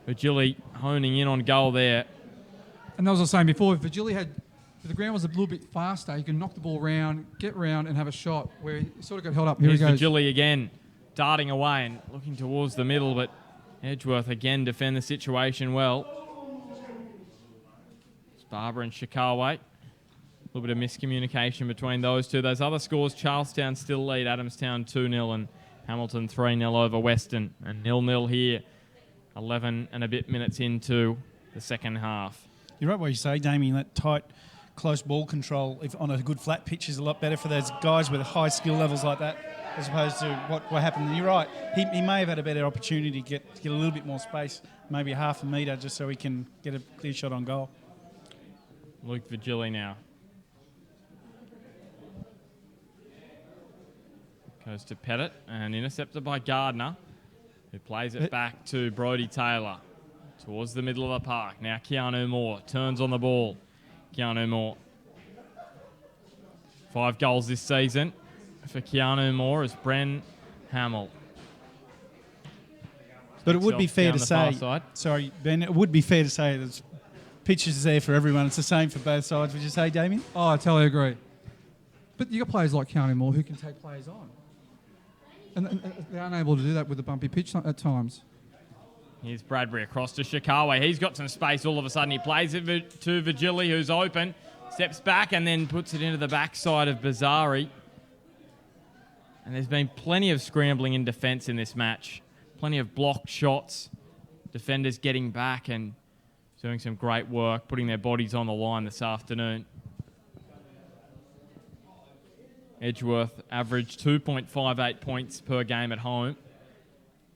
Virgili honing in on goal there. And as I was saying before, if the ground was a little bit faster, he can knock the ball round, get round and have a shot where he sort of got held up. Here Here's he goes. Virgili again, darting away and looking towards the middle, but Edgeworth again defend the situation well. It's Barber and Shikawa. A little bit of miscommunication between those two. Those other scores, Charlestown still lead Adamstown 2-0 and Hamilton 3-0 over Western. And 0-0 here, 11 and a bit minutes into the second half. You're right what you say, Damien, that tight, close ball control if on a good flat pitch is a lot better for those guys with high skill levels like that as opposed to what happened. And you're right, he may have had a better opportunity to get a little bit more space, maybe half a metre just so he can get a clear shot on goal. Luke Virgili now. Goes to Pettit and intercepted by Gardner, who plays it back to Brodie Taylor towards the middle of the park. Now Keanu Moore turns on the ball. Keanu Moore. 5 goals this season for Keanu Moore as Bren Hamill. But it would be fair to say, sorry, Ben, it would be fair to say that pitches there for everyone. It's the same for both sides, would you say, Damien? Oh, I totally agree. But you got players like Keanu Moore who can take players on. And they're unable to do that with a bumpy pitch at times. Here's Bradbury across to Shikawa. He's got some space all of a sudden. He plays it to Virgili, who's open. Steps back and then puts it into the backside of Bazzari. And there's been plenty of scrambling in defence in this match. Plenty of blocked shots. Defenders getting back and doing some great work, putting their bodies on the line this afternoon. Edgeworth averaged 2.58 points per game at home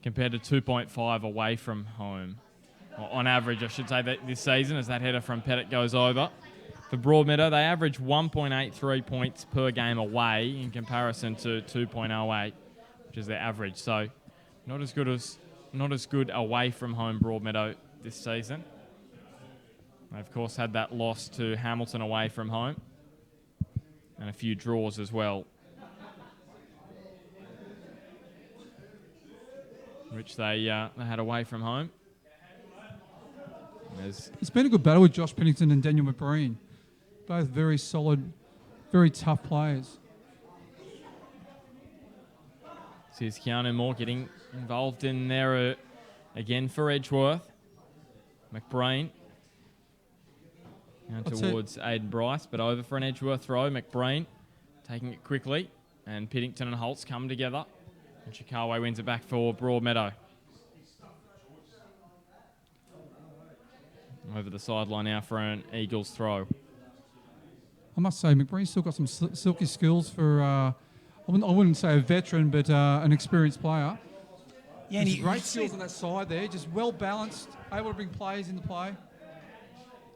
compared to 2.5 away from home. Or on average, I should say, that this season as that header from Pettit goes over. For Broadmeadow, they average 1.83 points per game away in comparison to 2.08, which is their average. So not as good away from home Broadmeadow this season. They, of course, had that loss to Hamilton away from home. And a few draws as well, which they had away from home. It's been a good battle with Josh Pennington and Daniel McBreen. Both very solid, very tough players. Here's Keanu Moore getting involved in there again for Edgeworth. McBreen. Now towards Aidan Bryce, but over for an Edgeworth throw. McBreen taking it quickly, and Piddington and Holtz come together. And Shikawa wins it back for Broadmeadow. Over the sideline now for an Eagles throw. I must say, McBreen's still got some silky skills for, I wouldn't say a veteran, but an experienced player. Yeah, and great skills on that side there, just well balanced, able to bring players into play.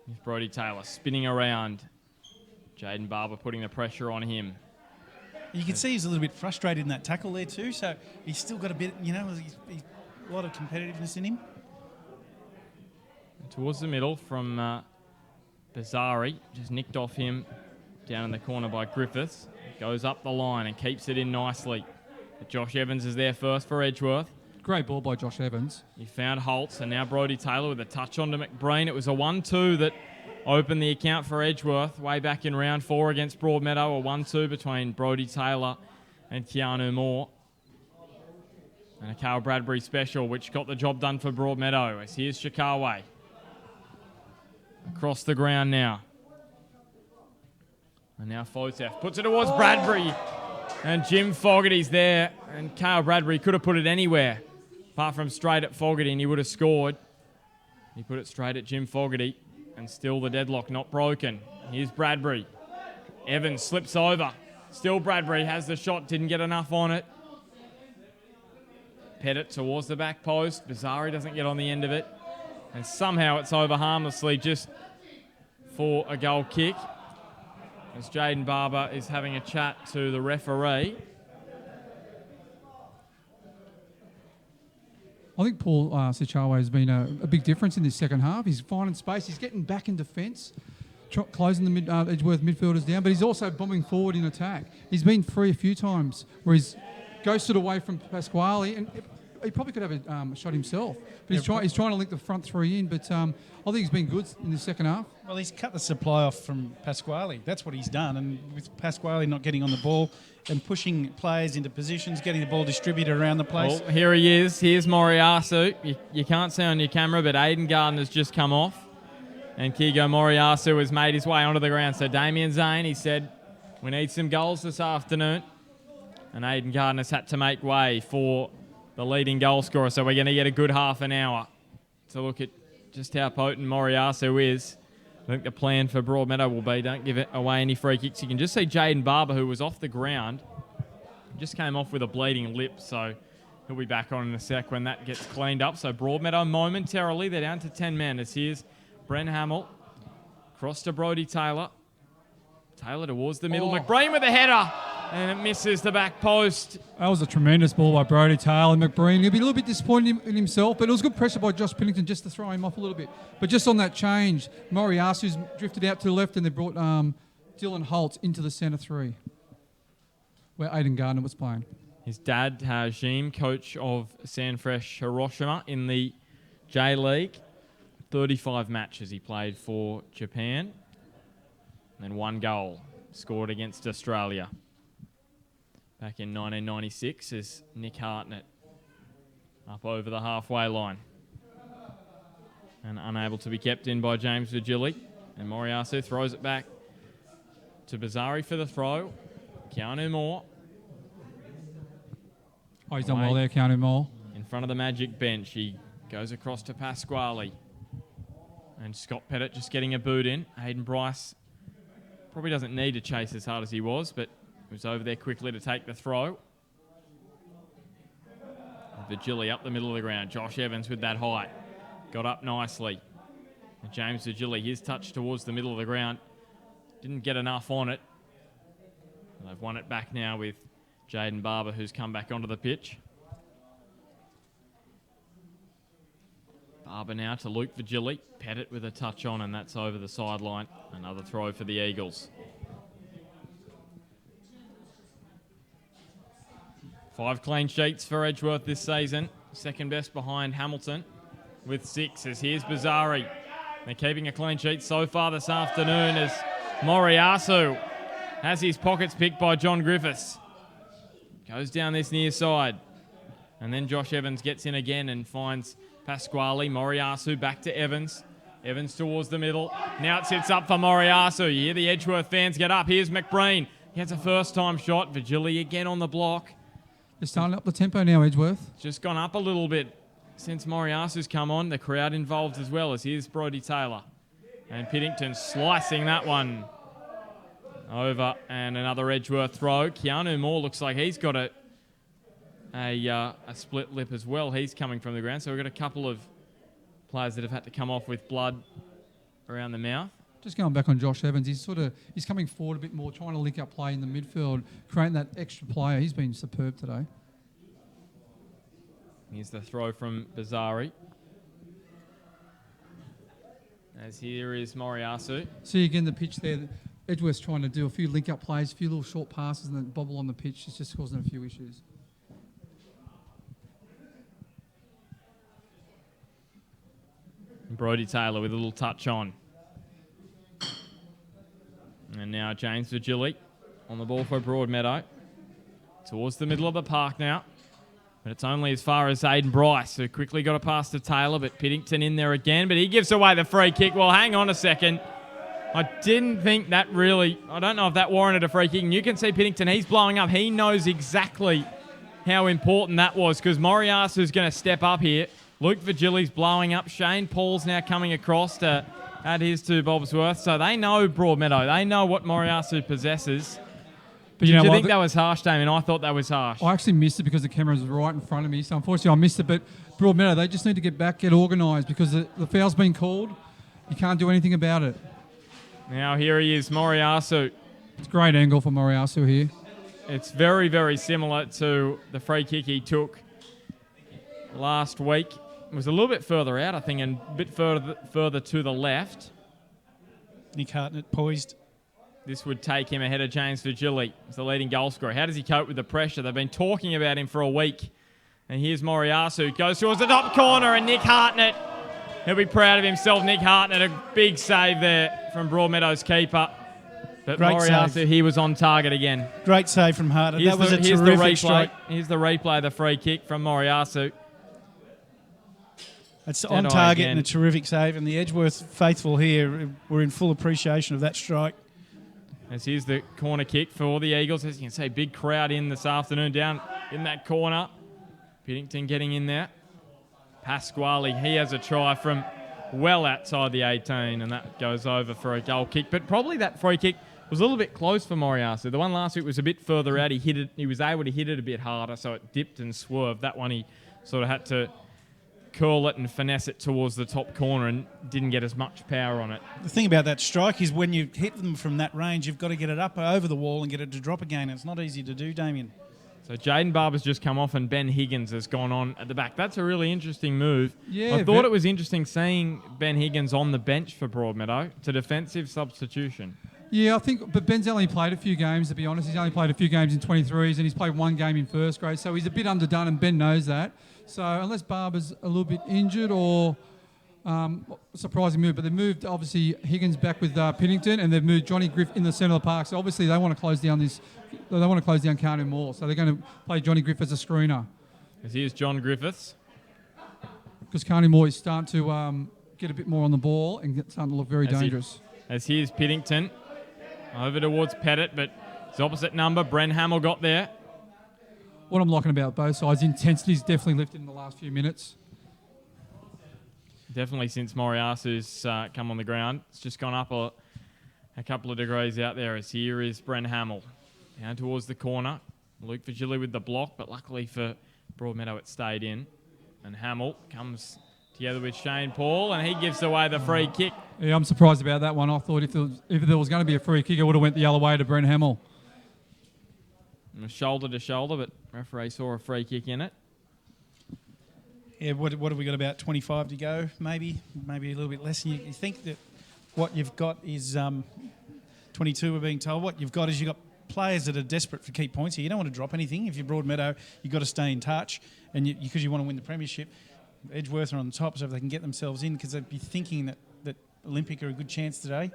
Here's Brodie Taylor spinning around. Jaden Barber putting the pressure on him. You can see he's a little bit frustrated in that tackle there too, so he's still got a bit, he's a lot of competitiveness in him. And towards the middle from Bazari, just nicked off him down in the corner by Griffiths. Goes up the line and keeps it in nicely. But Josh Evans is there first for Edgeworth. Great ball by Josh Evans. He found Holtz, and now Brodie Taylor with a touch onto McBreen. It was a 1-2 that opened the account for Edgeworth way back in round 4 against Broadmeadow. A 1-2 between Brodie Taylor and Keanu Moore. And a Carl Bradbury special, which got the job done for Broadmeadow. As here's Shikawe. Across the ground now. And now Fotef puts it towards Bradbury. And Jim Fogarty's there. And Carl Bradbury could have put it anywhere, apart from straight at Fogarty, and he would have scored. He put it straight at Jim Fogarty. And still the deadlock not broken. Here's Bradbury. Evans slips over. Still Bradbury has the shot, didn't get enough on it. Pettit towards the back post. Bazari doesn't get on the end of it. And somehow it's over harmlessly just for a goal kick. As Jaden Barber is having a chat to the referee. I think Paul Sichawe has been a big difference in this second half. He's finding space. He's getting back in defence, closing the Edgeworth midfielders down, but he's also bombing forward in attack. He's been free a few times where he's ghosted away from Pasquale, and he probably could have a shot himself. But he's trying to link the front three in, but I think he's been good in the second half. Well, he's cut the supply off from Pasquale. That's what he's done. And with Pasquale not getting on the ball and pushing players into positions, getting the ball distributed around the place. Well, here he is. Here's Moriyasu. You can't see on your camera, but Aiden Gardner's just come off. And Kigo Moriyasu has made his way onto the ground. So Damien Zane, he said, we need some goals this afternoon. And Aiden Gardner's had to make way for the leading goal scorer. So we're going to get a good half an hour to look at just how potent Moriyasu is. I think the plan for Broadmeadow will be don't give it away any free kicks. You can just see Jaden Barber, who was off the ground, just came off with a bleeding lip, so he'll be back on in a sec when that gets cleaned up. So Broadmeadow momentarily, they're down to 10 men. As here's Brent Hamill, cross to Brodie Taylor. Taylor towards the middle. McBreen with a header, and it misses the back post. That was a tremendous ball by Brodie Taylor. McBreen, he'll be a little bit disappointed in himself, but it was good pressure by Josh Pennington just to throw him off a little bit. But just on that change, Moriyasu's drifted out to the left, and they brought Dylan Holtz into the centre three, where Aiden Gardner was playing. His dad, Hajim, coach of Sanfresh Hiroshima in the J-League. 35 matches he played for Japan. And 1 goal scored against Australia back in 1996 as Nick Hartnett up over the halfway line and unable to be kept in by James Vigili. And Moriyasu throws it back to Bazari for the throw. Keanu Moore. Oh, he's done well there, Keanu Moore. In front of the Magic bench, he goes across to Pasquale. And Scott Pettit just getting a boot in. Hayden Bryce probably doesn't need to chase as hard as he was, but he was over there quickly to take the throw. Vigili up the middle of the ground. Josh Evans with that height. Got up nicely. And James Vigili, his touch towards the middle of the ground. Didn't get enough on it. And they've won it back now with Jaden Barber, who's come back onto the pitch. Barber now to Luke Vigili. Pettit with a touch on, and that's over the sideline. Another throw for the Eagles. 5 clean sheets for Edgeworth this season. Second best behind Hamilton with 6. As here's Bazari. They're keeping a clean sheet so far this afternoon as Moriyasu has his pockets picked by John Griffiths. Goes down this near side. And then Josh Evans gets in again and finds Pasquale. Moriyasu back to Evans. Evans towards the middle. Now it sits up for Moriyasu. You hear the Edgeworth fans get up. Here's McBreen. He has a first-time shot. Vigili again on the block. They're starting up the tempo now, Edgeworth. Just gone up a little bit since Moriyasu's come on. The crowd involved as well, as here's Brodie Taylor. And Piddington slicing that one over, and another Edgeworth throw. Keanu Moore looks like he's got a split lip as well. He's coming from the ground. So we've got a couple of players that have had to come off with blood around the mouth. Just going back on Josh Evans, he's coming forward a bit more, trying to link up play in the midfield, creating that extra player. He's been superb today. Here's the throw from Bazari. As here is Moriyasu. See again the pitch there. Edgeworth's trying to do a few link-up plays, a few little short passes and then bobble on the pitch. It's just causing a few issues. Brodie Taylor with a little touch on. And now James Virgili on the ball for Broadmeadow. Towards the middle of the park now. But it's only as far as Aiden Bryce, who quickly got a pass to Taylor, but Piddington in there again. But he gives away the free kick. Well, hang on a second. I didn't think that really... I don't know if that warranted a free kick. And you can see Piddington, he's blowing up. He knows exactly how important that was because Moriyasu's going to step up here. Luke Virgili's blowing up. Shane Paul's now coming across to add his to Bobsworth. So they know Broadmeadow. They know what Moriyasu possesses. But Did you think that was harsh, Damien? I thought that was harsh. I actually missed it because the camera was right in front of me. So unfortunately I missed it. But Broadmeadow, they just need to get back, get organised because the foul's been called. You can't do anything about it. Now here he is, Moriyasu. It's a great angle for Moriyasu here. It's very, very similar to the free kick he took last week. It was a little bit further out, I think, and a bit further to the left. Nick Hartnett poised. This would take him ahead of James Virgili as the leading goal scorer. How does he cope with the pressure? They've been talking about him for a week. And here's Moriyasu. Goes towards the top corner and Nick Hartnett. He'll be proud of himself. Nick Hartnett, a big save there from Broadmeadow's keeper. But Great Moriyasu, save. He was on target again. Great save from Hartnett. That was a here's terrific strike. Here's the replay, the free kick from Moriyasu. It's on target and a terrific save. And the Edgeworth faithful here were in full appreciation of that strike. As here's the corner kick for the Eagles. As you can see, big crowd in this afternoon down in that corner. Piddington getting in there. Pasquale, he has a try from well outside the 18, and that goes over for a goal kick. But probably that free kick was a little bit close for Moriyasu. The one last week was a bit further out. He hit it. He was able to hit it a bit harder, so it dipped and swerved. That one he sort of had to curl it and finesse it towards the top corner and didn't get as much power on it. The thing about that strike is when you hit them from that range, you've got to get it up over the wall and get it to drop again. It's not easy to do, Damien. So Jaden Barber's just come off and Ben Higgins has gone on at the back. That's a really interesting move. Yeah, I thought it was interesting seeing Ben Higgins on the bench for Broadmeadow. It's a defensive substitution. Yeah, I think, but Ben's only played a few games, to be honest. He's only played a few games in 23s and he's played one game in first grade, so he's a bit underdone and Ben knows that. So unless Barber's a little bit injured or surprising move, but they've moved, obviously, Higgins back with Piddington and they've moved Johnny Griff in the centre of the park. So obviously they want to close down Carnegie more. So they're going to play Johnny Griff as a screener. As here's John Griffiths. Because Carnegie Moore is starting to get a bit more on the ball and starting to look very dangerous. As here's Piddington. Over towards Pettit, but it's opposite number. Bren Hamill got there. What I'm liking about both sides, intensity's definitely lifted in the last few minutes. Definitely since Moriyasu's come on the ground. It's just gone up a couple of degrees out there. As here is Bren Hamill. Down towards the corner. Luke Virgili with the block, but luckily for Broadmeadow it stayed in. And Hamill comes together with Shane Paul, and he gives away the free kick. Yeah, I'm surprised about that one. I thought if there was going to be a free kick, it would have went the other way to Bren Hamill. Shoulder to shoulder, but referee saw a free kick in it. Yeah, what have we got, about 25 to go, maybe a little bit less. And you think that what you've got is 22, we're being told. What you've got is you've got players that are desperate for key points here. You don't want to drop anything. If you're Broadmeadow, you've got to stay in touch and because you want to win the premiership. Edgeworth are on the top, so if they can get themselves in, because they'd be thinking that Olympic are a good chance today.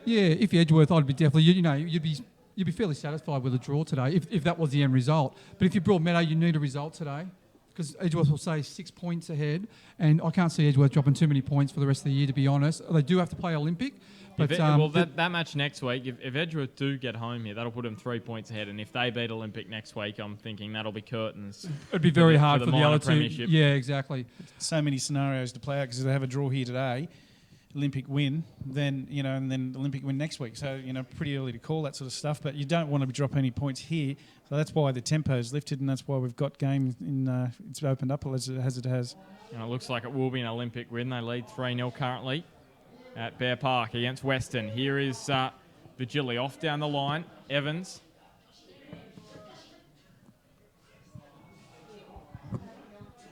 Yeah, if you're Edgeworth, I'd be definitely, you'd be fairly satisfied with a draw today if that was the end result. But if you're Broadmeadow, you need a result today because Edgeworth will say 6 points ahead, and I can't see Edgeworth dropping too many points for the rest of the year, to be honest. They do have to play Olympic. But that match next week, if Edgeworth do get home here, that'll put them 3 points ahead. And if they beat Olympic next week, I'm thinking that'll be curtains. It'd be very hard for the other two. Premiership. Yeah, exactly. So many scenarios to play out because if they have a draw here today, Olympic win, then and then Olympic win next week. So pretty early to call that sort of stuff. But you don't want to drop any points here. So that's why the tempo's lifted, and that's why we've got games in. It's opened up as it has. And it looks like it will be an Olympic win. They lead 3-0 currently. at Bear Park against Western. Here is Vigili off down the line. Evans.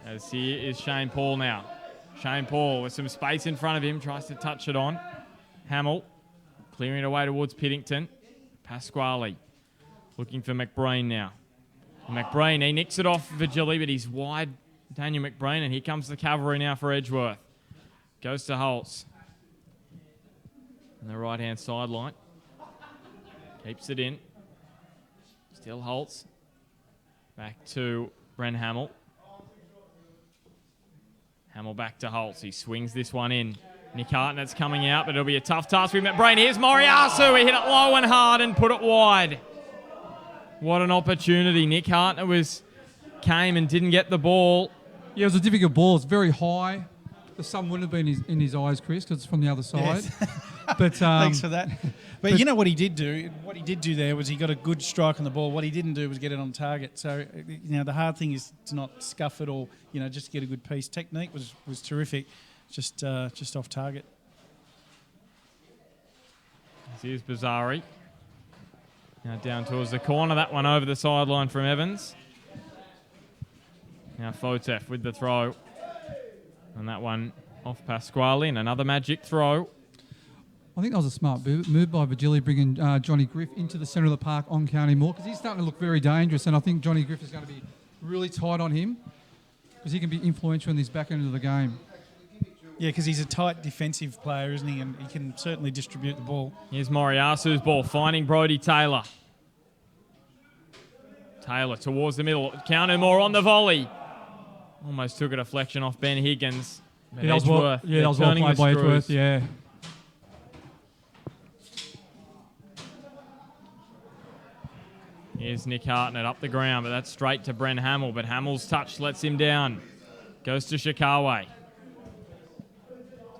As here is Shane Paul now. Shane Paul with some space in front of him, tries to touch it on. Hamill clearing it away towards Piddington. Pasquale looking for McBreen now. McBreen, he nicks it off Vigili, but he's wide, Daniel McBreen, and here comes the cavalry now for Edgeworth. Goes to Holtz. On the right-hand sideline. Keeps it in. Still Holtz. Back to Bren Hamill. Hamill back to Holtz. He swings this one in. Nick Hartnett's coming out, but it'll be a tough task with McBreen. Here's Moriyasu. He hit it low and hard and put it wide. What an opportunity. Nick Hartnett came and didn't get the ball. Yeah, it was a difficult ball. It's very high. The sun wouldn't have been in his eyes, Chris, because it's from the other side. Yes. But thanks for that. But you know what he did do? What he did do there was he got a good strike on the ball. What he didn't do was get it on target. So, the hard thing is to not scuff it or, just get a good piece. Technique was terrific, just off target. Here's Bazzari. Now down towards the corner. That one over the sideline from Evans. Now Fotef with the throw. And that one off Pasquale. And another magic throw. I think that was a smart move by Vigili, bringing Johnny Griff into the centre of the park on County Moore, because he's starting to look very dangerous, and I think Johnny Griff is going to be really tight on him because he can be influential in this back end of the game. Yeah, because he's a tight defensive player, isn't he? And he can certainly distribute the ball. Here's Moriyasu's ball, finding Brodie Taylor. Taylor towards the middle. County Moore on the volley. Almost took a deflection off Ben Higgins. That was well played by Edgeworth, yeah. Here's Nick Hartnett up the ground, but that's straight to Bren Hamill. But Hamill's touch lets him down. Goes to Shikawe.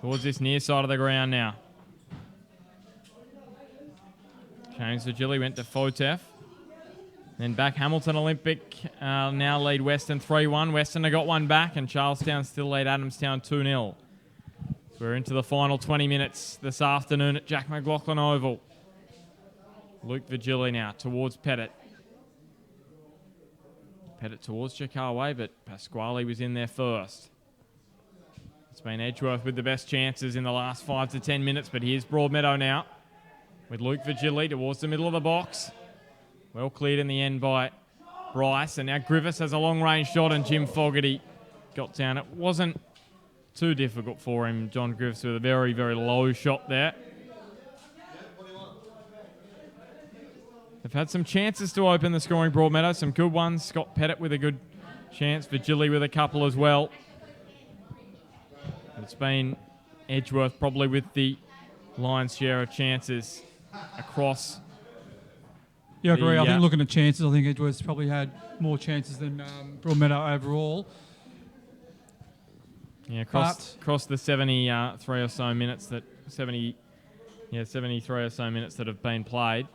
Towards this near side of the ground now. James Vigili went to Fotef. Then back Hamilton Olympic now lead Western 3-1. Western have got one back, and Charlestown still lead Adamstown 2-0. We're into the final 20 minutes this afternoon at Jack McLaughlin Oval. Luke Vigili now towards Pettit. Pettit towards Chikawe, but Pasquale was in there first. It's been Edgeworth with the best chances in the last 5 to 10 minutes, but here's Broadmeadow now with Luke Vigili towards the middle of the box. Well cleared in the end by Bryce, and now Griffiths has a long-range shot, and Jim Fogarty got down. It wasn't too difficult for him, John Griffiths, with a very, very low shot there. They've had some chances to open the scoring, Broadmeadow, some good ones. Scott Pettit with a good chance, Vigili with a couple as well. It's been Edgeworth probably with the lion's share of chances across. Yeah, I agree. I think looking at chances, I think Edgeworth's probably had more chances than Broadmeadow overall. Yeah, across the 73 or so minutes that 73 or so minutes that have been played.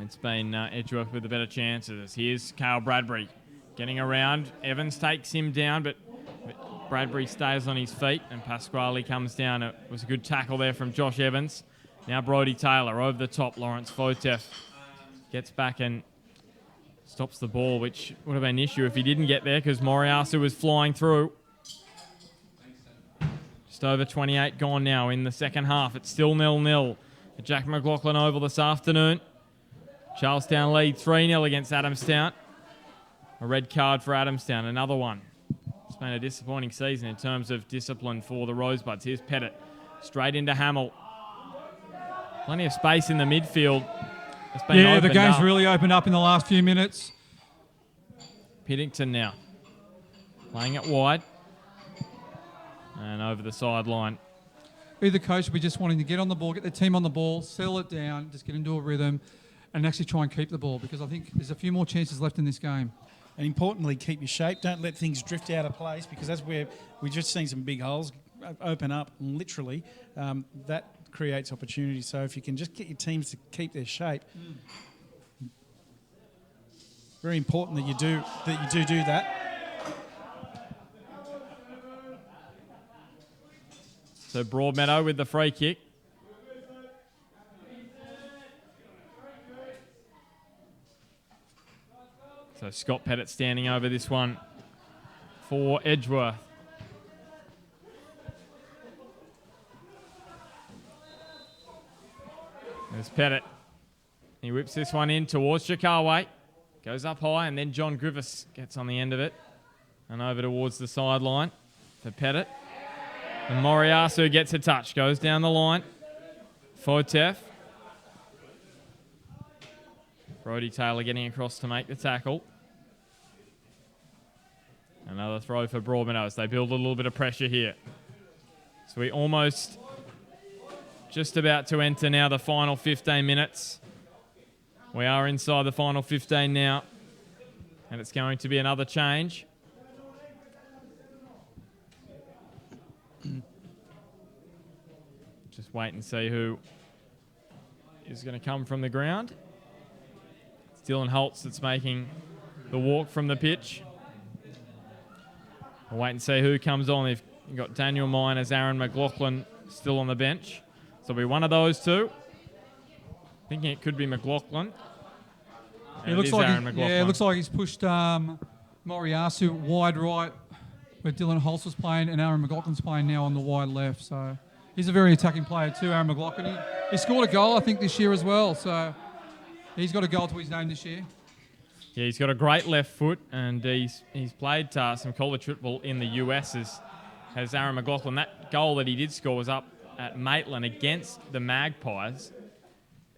It's been Edgeworth with the better chances. Here's Cale Bradbury getting around. Evans takes him down, but Bradbury stays on his feet, and Pasquale comes down. It was a good tackle there from Josh Evans. Now Brodie Taylor over the top. Lawrence Fotef gets back and stops the ball, which would have been an issue if he didn't get there because Moriyasu was flying through. Just over 28 gone now in the second half. It's still 0-0 at Jack McLaughlin Oval this afternoon. Charlestown lead 3-0 against Adamstown. A red card for Adamstown, another one. It's been a disappointing season in terms of discipline for the Rosebuds. Here's Pettit, straight into Hamill. Plenty of space in the midfield. The game's really opened up in the last few minutes. Piddington now, playing it wide. And over the sideline. Either coach will be just wanting to get on the ball, get the team on the ball, settle it down, just get into a rhythm, and actually try and keep the ball, because I think there's a few more chances left in this game. And importantly, keep your shape. Don't let things drift out of place, because that's where we've just seen some big holes open up, literally. That creates opportunity. So if you can just get your teams to keep their shape, very important that you do that. So Broadmeadow with the free kick. So Scott Pettit standing over this one for Edgeworth. There's Pettit. He whips this one in towards Chikaway. Goes up high, and then John Griffiths gets on the end of it and over towards the sideline for Pettit. And Moriyasu gets a touch, goes down the line. Fotef. Brody Taylor getting across to make the tackle. Another throw for Broadmeadow as they build a little bit of pressure here. So we almost just about to enter now the final 15 minutes. We are inside the final 15 now, and it's going to be another change. Just wait and see who is going to come from the ground. It's Dylan Holtz that's making the walk from the pitch. We'll wait and see who comes on. They've got Daniel Miners, Aaron McLaughlin still on the bench. So it'll be one of those two. Thinking it could be McLaughlin. It looks like he's pushed Moriyasu wide right, where Dylan Holtz was playing, and Aaron McLaughlin's playing now on the wide left. So he's a very attacking player too, Aaron McLaughlin. He scored a goal, I think, this year as well. So he's got a goal to his name this year. Yeah, he's got a great left foot, and he's played some college football in the US as Aaron McLaughlin. That goal that he did score was up at Maitland against the Magpies.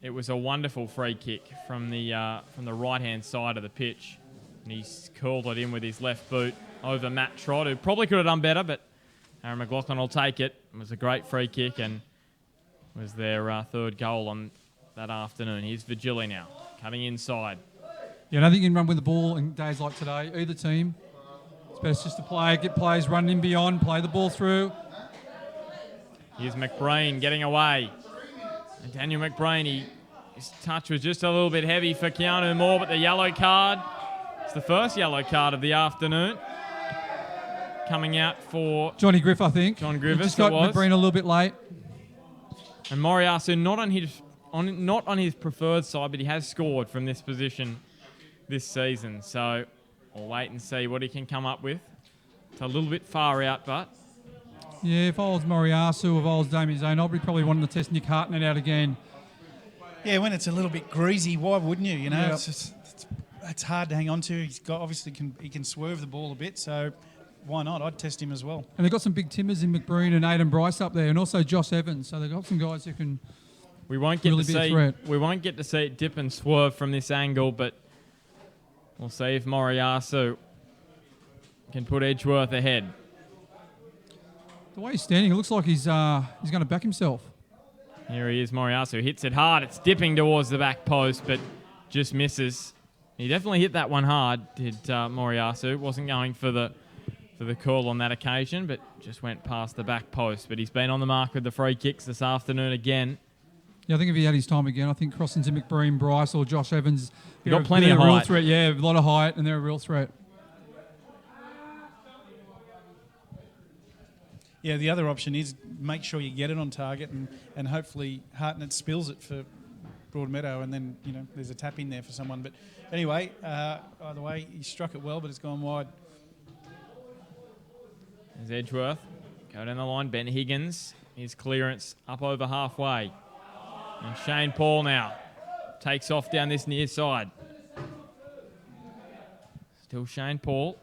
It was a wonderful free kick from the right-hand side of the pitch, and he's curled it in with his left boot over Matt Trott, who probably could have done better, but Aaron McLaughlin will take it. It was a great free kick and was their third goal on that afternoon. Here's Vigili now, cutting inside. Yeah, I don't think you can run with the ball in days like today, either team. It's best just to play, get players running in beyond, play the ball through. Here's McBreen getting away. And Daniel McBreen, his touch was just a little bit heavy for Keanu Moore, but the yellow card, it's the first yellow card of the afternoon. Coming out for Johnny Griff, I think. John Griffiths, just got McBreen a little bit late. And Moriyasu not on his preferred side, but he has scored from this position this season. So we'll wait and see what he can come up with. It's a little bit far out, but... Yeah, if I was Moriyasu, if I was Damien Zane, I'd be probably wanting to test Nick Hartnett out again. Yeah, when it's a little bit greasy, why wouldn't you? You know, Yep. it's hard to hang on to. He's got he can swerve the ball a bit, so why not? I'd test him as well. And they've got some big timbers in McBreen and Aidan Bryce up there, and also Josh Evans. So they've got some guys who can we won't get really to be a see threat. we won't get to see it dip and swerve from this angle, but we'll see if Moriyasu can put Edgeworth ahead. The way he's standing, it looks like he's going to back himself. Here he is, Moriyasu hits it hard. It's dipping towards the back post, but just misses. He definitely hit that one hard, did Moriyasu. Wasn't going for the curl on that occasion, but just went past the back post. But he's been on the mark with the free kicks this afternoon again. Yeah, I think if he had his time again, I think crossing to McBreen, Bryce, or Josh Evans, They've got plenty of they're a real height. threat. Yeah, a lot of height, and they're a real threat. Yeah, the other option is make sure you get it on target and hopefully Hartnett spills it for Broadmeadow, and then, you know, there's a tap in there for someone. But anyway, either way, he struck it well, but it's gone wide. There's Edgeworth. Go down the line. Ben Higgins. His clearance up over halfway. And Shane Paul now takes off down this near side. Still Shane Paul.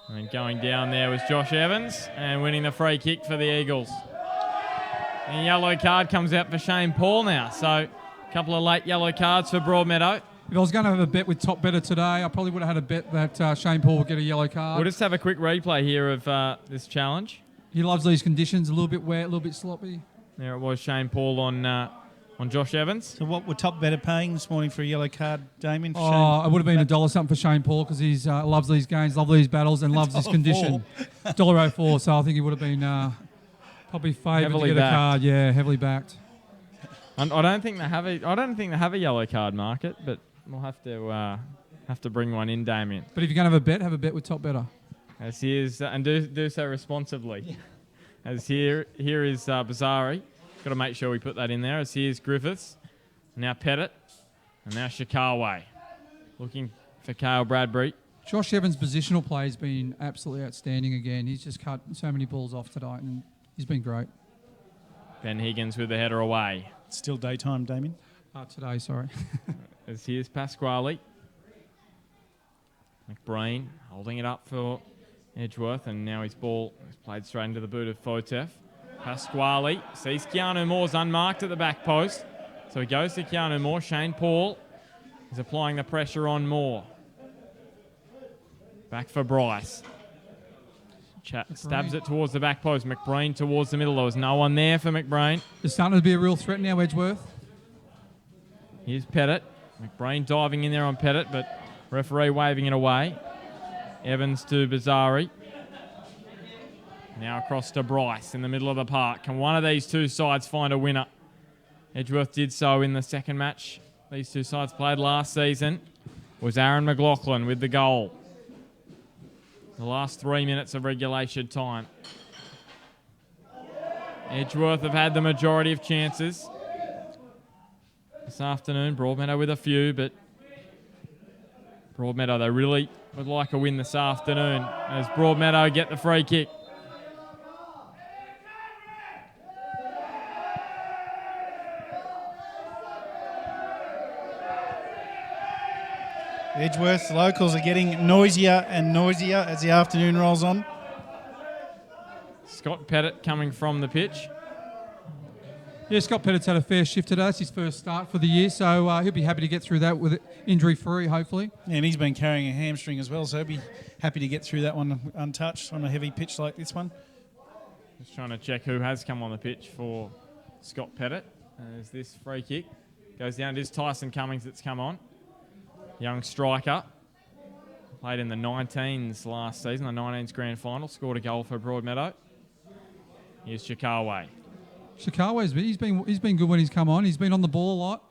And going down there was Josh Evans and winning the free kick for the Eagles. And yellow card comes out for Shane Paul now. So a couple of late yellow cards for Broadmeadow. If I was going to have a bet with Top Better today, I probably would have had a bet that Shane Paul would get a yellow card. We'll just have a quick replay here of this challenge. He loves these conditions, a little bit wet, a little bit sloppy. There it was, Shane Paul on Josh Evans. So what were Top Better paying this morning for a yellow card, Damien? Oh, it would have been $1 something for Shane Paul because he loves these games, loves these battles, and loves this condition. $1.04, so I think he would have been probably favoured to Heavily get backed. a card. Yeah, heavily backed. I don't think they have a yellow card market, but we'll have to bring one in, Damien. But if you're going to have a bet with Top Better. As he is, and do so responsibly. As here is Bazari. Got to make sure we put that in there. As here's Griffiths. Now Pettit. And now Shikawa. Looking for Cale Bradbury. Josh Evans' positional play has been absolutely outstanding again. He's just cut so many balls off tonight, and he's been great. Ben Higgins with the header away. Still daytime, Damien. Today, sorry. As here's Pasquale. McBreen holding it up for Edgeworth, and now his ball is played straight into the boot of Fotef. Pasquale sees Keanu Moore's unmarked at the back post, so he goes to Keanu Moore. Shane Paul is applying the pressure on Moore. Back for Bryce. Stabs it towards the back post. McBreen towards the middle. There was no one there for McBreen. It's starting to be a real threat now, Edgeworth. Here's Pettit. McBreen diving in there on Pettit, but referee waving it away. Evans to Bazari. Now across to Bryce in the middle of the park. Can one of these two sides find a winner? Edgeworth did so in the second match these two sides played last season. It was Aaron McLaughlin with the goal. The last 3 minutes of regulation time. Edgeworth have had the majority of chances this afternoon. Broadmeadow with a few, but Broadmeadow, they really would like a win this afternoon as Broadmeadow get the free kick. Edgeworth locals are getting noisier and noisier as the afternoon rolls on. Scott Pettit coming from the pitch. Yeah, Scott Pettit's had a fair shift today. It's his first start for the year, so he'll be happy to get through that with it injury-free, hopefully. Yeah, and he's been carrying a hamstring as well, so he'll be happy to get through that one untouched on a heavy pitch like this one. Just trying to check who has come on the pitch for Scott Pettit. As this free kick goes down, it is Tyson Cummings that's come on. Young striker. Played in the 19s last season, the 19s grand final. Scored a goal for Broadmeadow. Here's Shikawa. Shikawa's he's been good when he's come on. He's been on the ball a lot.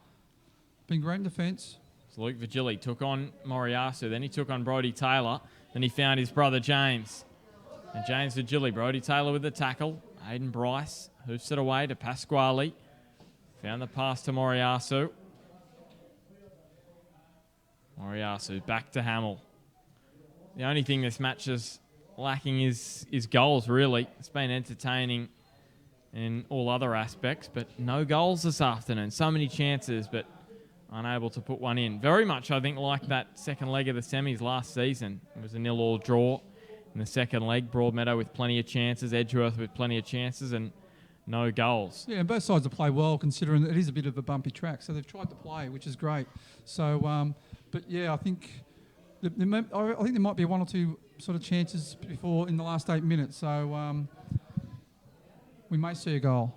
Been great in defence. So Luke Vigili took on Moriyasu. Then he took on Brodie Taylor. Then he found his brother James. And James Vigili, Brodie Taylor with the tackle. Aidan Bryce hoofs it away to Pasquale. Found the pass to Moriyasu. Moriyasu back to Hamill. The only thing this match is lacking is goals, really. It's been entertaining in all other aspects, but no goals this afternoon. So many chances, but unable to put one in. Very much, I think, like that second leg of the semis last season. It was a 0-0 draw in the second leg. Broadmeadow with plenty of chances, Edgeworth with plenty of chances, and no goals. Yeah, and both sides have played well, considering that it is a bit of a bumpy track. So they've tried to play, which is great. So, but yeah, I think there might be one or two sort of chances before in the last 8 minutes. So we may see a goal.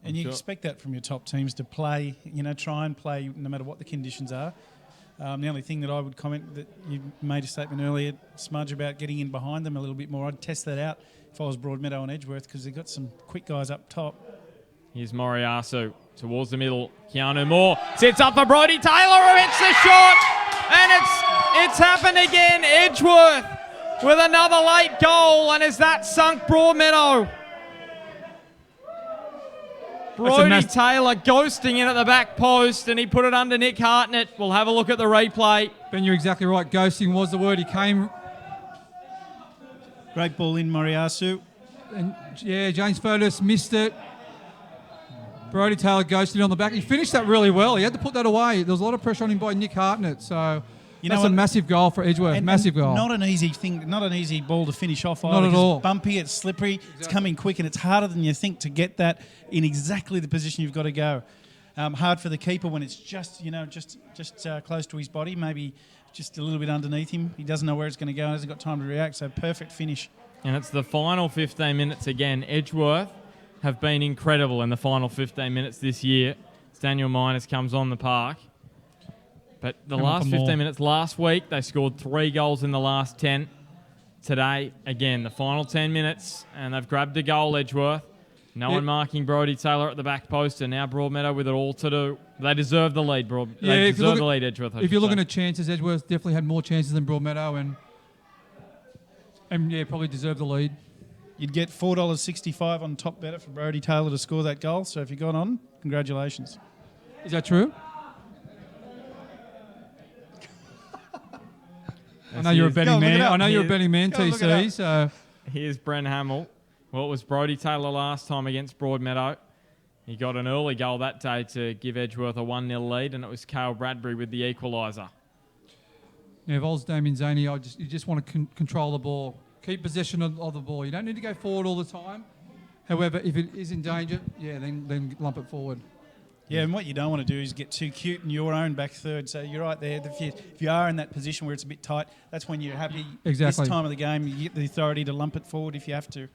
And you expect that from your top teams to play, try and play no matter what the conditions are. The only thing that I would comment, that you made a statement earlier, Smudge, about getting in behind them a little bit more. I'd test that out if I was Broadmeadow and Edgeworth, because they've got some quick guys up top. Here's Moriyasu towards the middle. Keanu Moore sits up for Brodie Taylor, who hits the shot, and it's happened again. Edgeworth with another late goal, and is that sunk Broadmeadow? Brodie Taylor ghosting in at the back post, and he put it under Nick Hartnett. We'll have a look at the replay. Ben, you're exactly right. Ghosting was the word. He came. Great ball in, Moriyasu. And yeah, James Fotis missed it. Brodie Taylor ghosted on the back. He finished that really well. He had to put that away. There was a lot of pressure on him by Nick Hartnett. So that's a massive goal for Edgeworth. Massive goal. Not an easy thing. Not an easy ball to finish off. Not at all. It's bumpy. It's slippery. Exactly. It's coming quick, and it's harder than you think to get that in exactly the position you've got to go. Hard for the keeper when it's just close to his body. Maybe just a little bit underneath him. He doesn't know where it's going to go. Hasn't got time to react. So perfect finish. And it's the final 15 minutes again. Edgeworth have been incredible in the final 15 minutes this year. Daniel Miners comes on the park. But the last 15 minutes last week, they scored 3 goals in the last 10. Today, again, the final 10 minutes, and they've grabbed a goal, Edgeworth. No one marking Brodie Taylor at the back post, and now Broadmeadow with it all to do. They deserve the lead, They deserve the lead, Edgeworth. If you're looking at chances, Edgeworth definitely had more chances than Broadmeadow, and yeah, probably deserved the lead. you'd get $4.65 on top better for Brodie Taylor to score that goal. So if you got on, congratulations. Is that true? I know you're a betting man. I know you're a betting man, TC. So here's Brent Hamill. Well, it was Brodie Taylor last time against Broadmeadow. He got an early goal that day to give Edgeworth a 1-0 lead, and it was Cale Bradbury with the equaliser. Yeah, if I was Damien Zaney, you just want to control the ball. Keep possession of the ball. You don't need to go forward all the time. However, if it is in danger, then lump it forward. Yeah, and what you don't want to do is get too cute in your own back third. So you're right there. If you are in that position where it's a bit tight, that's when you're happy. Exactly. This time of the game, you get the authority to lump it forward if you have to.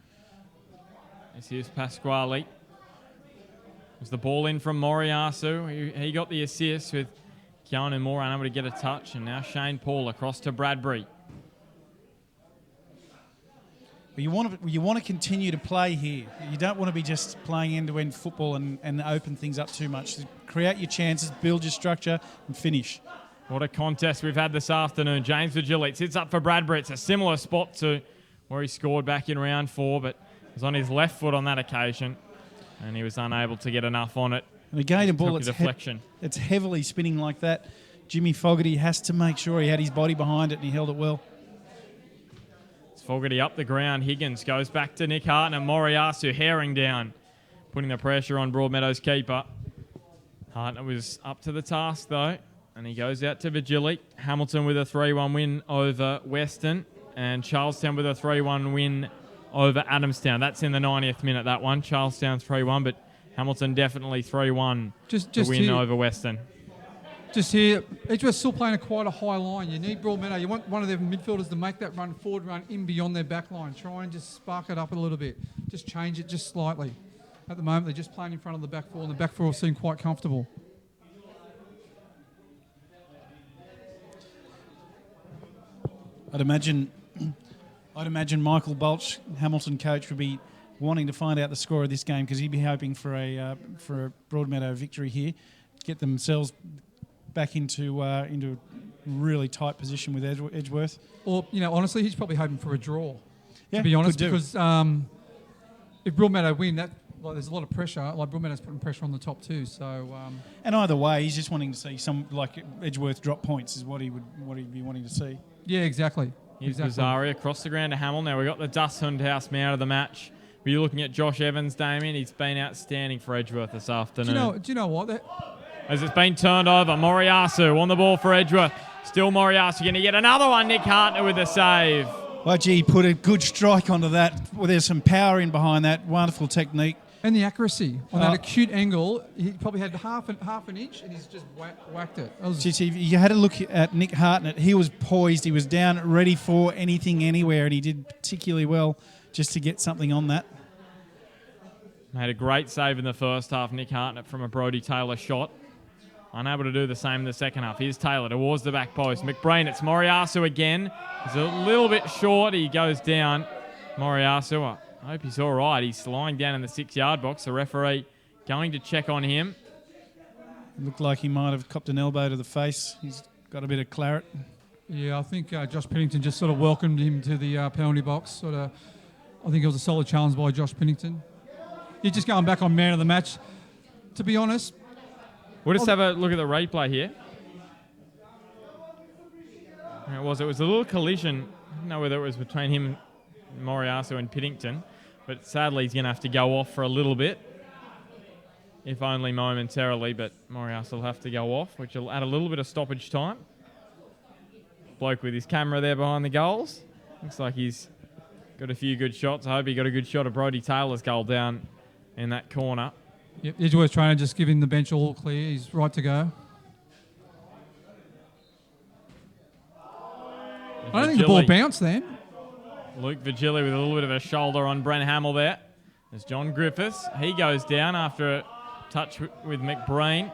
Here's Pasquale. There's the ball in from Moriyasu. He got the assist with Keanu Moore unable to get a touch. And now Shane Paul across to Bradbury. But you want to continue to play here. You don't want to be just playing end-to-end football and open things up too much. Create your chances, build your structure, and finish. What a contest we've had this afternoon. James Virgili sits up for Bradbury. It's a similar spot to where he scored back in round 4, but was on his left foot on that occasion, and he was unable to get enough on it. And again, a ball that's deflection. It's heavily spinning like that. Jimmy Fogarty has to make sure he had his body behind it and he held it well. It's Fogarty up the ground. Higgins goes back to Nick Hartnett. Moriyasu herring down, putting the pressure on Broadmeadow's keeper. Hartnett was up to the task though, and he goes out to Virgili. Hamilton with a 3-1 win over Western, and Charlestown with a 3-1 win over Adamstown. That's in the 90th minute, that one. Charlestown 3-1, but Hamilton definitely 3-1 to win over Western. Just here, Edgeworth still playing quite a high line. You need Broadmeadow. You want one of their midfielders to make that forward run in beyond their back line. Try and just spark it up a little bit. Just change it just slightly. At the moment, they're just playing in front of the back four, and the back four seem quite comfortable. I'd imagine Michael Bulch, Hamilton coach, would be wanting to find out the score of this game because he'd be hoping for a Broadmeadow victory here, get themselves back into a really tight position with Edgeworth. Or, honestly, he's probably hoping for a draw, yeah, to be honest, because if Broadmeadow win, there's a lot of pressure. Like, Broadmeadow's putting pressure on the top two, so... And either way, he's just wanting to see some, like, Edgeworth drop points is what he'd be wanting to see. Yeah, exactly. Here's Bazari across the ground to Hamill. Now we've got the Dusthund House man of the match. Were you looking at Josh Evans, Damien? He's been outstanding for Edgeworth this afternoon. Do you know what? As it's been turned over, Moriyasu on the ball for Edgeworth. Still Moriyasu going to get another one. Nick Hartnett with the save. Well, gee, he put a good strike onto that. Well, there's some power in behind that. Wonderful technique. And the accuracy. On that acute angle, he probably had half an inch, and he's just whacked it. You had to look at Nick Hartnett. He was poised. He was down, ready for anything, anywhere, and he did particularly well just to get something on that. Made a great save in the first half, Nick Hartnett, from a Brodie Taylor shot. Unable to do the same in the second half. Here's Taylor towards the back post. McBrain, it's Moriyasu again. He's a little bit short. He goes down. Moriyasu, I hope he's all right. He's lying down in the 6-yard box. The referee going to check on him. It looked like he might have copped an elbow to the face. He's got a bit of claret. Yeah, I think Josh Pennington just sort of welcomed him to the penalty box. I think it was a solid challenge by Josh Pennington. You're just going back on man of the match. To be honest... We'll just have a look at the replay here. It was a little collision. I don't know whether it was between him, Moriyasu, and Pennington, but sadly he's going to have to go off for a little bit, if only momentarily, but Moriyasu will have to go off, which will add a little bit of stoppage time. Bloke with his camera there behind the goals. Looks like he's got a few good shots. I hope he got a good shot of Brodie Taylor's goal down in that corner. Yep, Edgeworth trainer just giving the bench all clear. He's right to go. I don't think the ball bounced then. Luke Virgili with a little bit of a shoulder on Brent Hamill there. There's John Griffiths. He goes down after a touch with McBrain.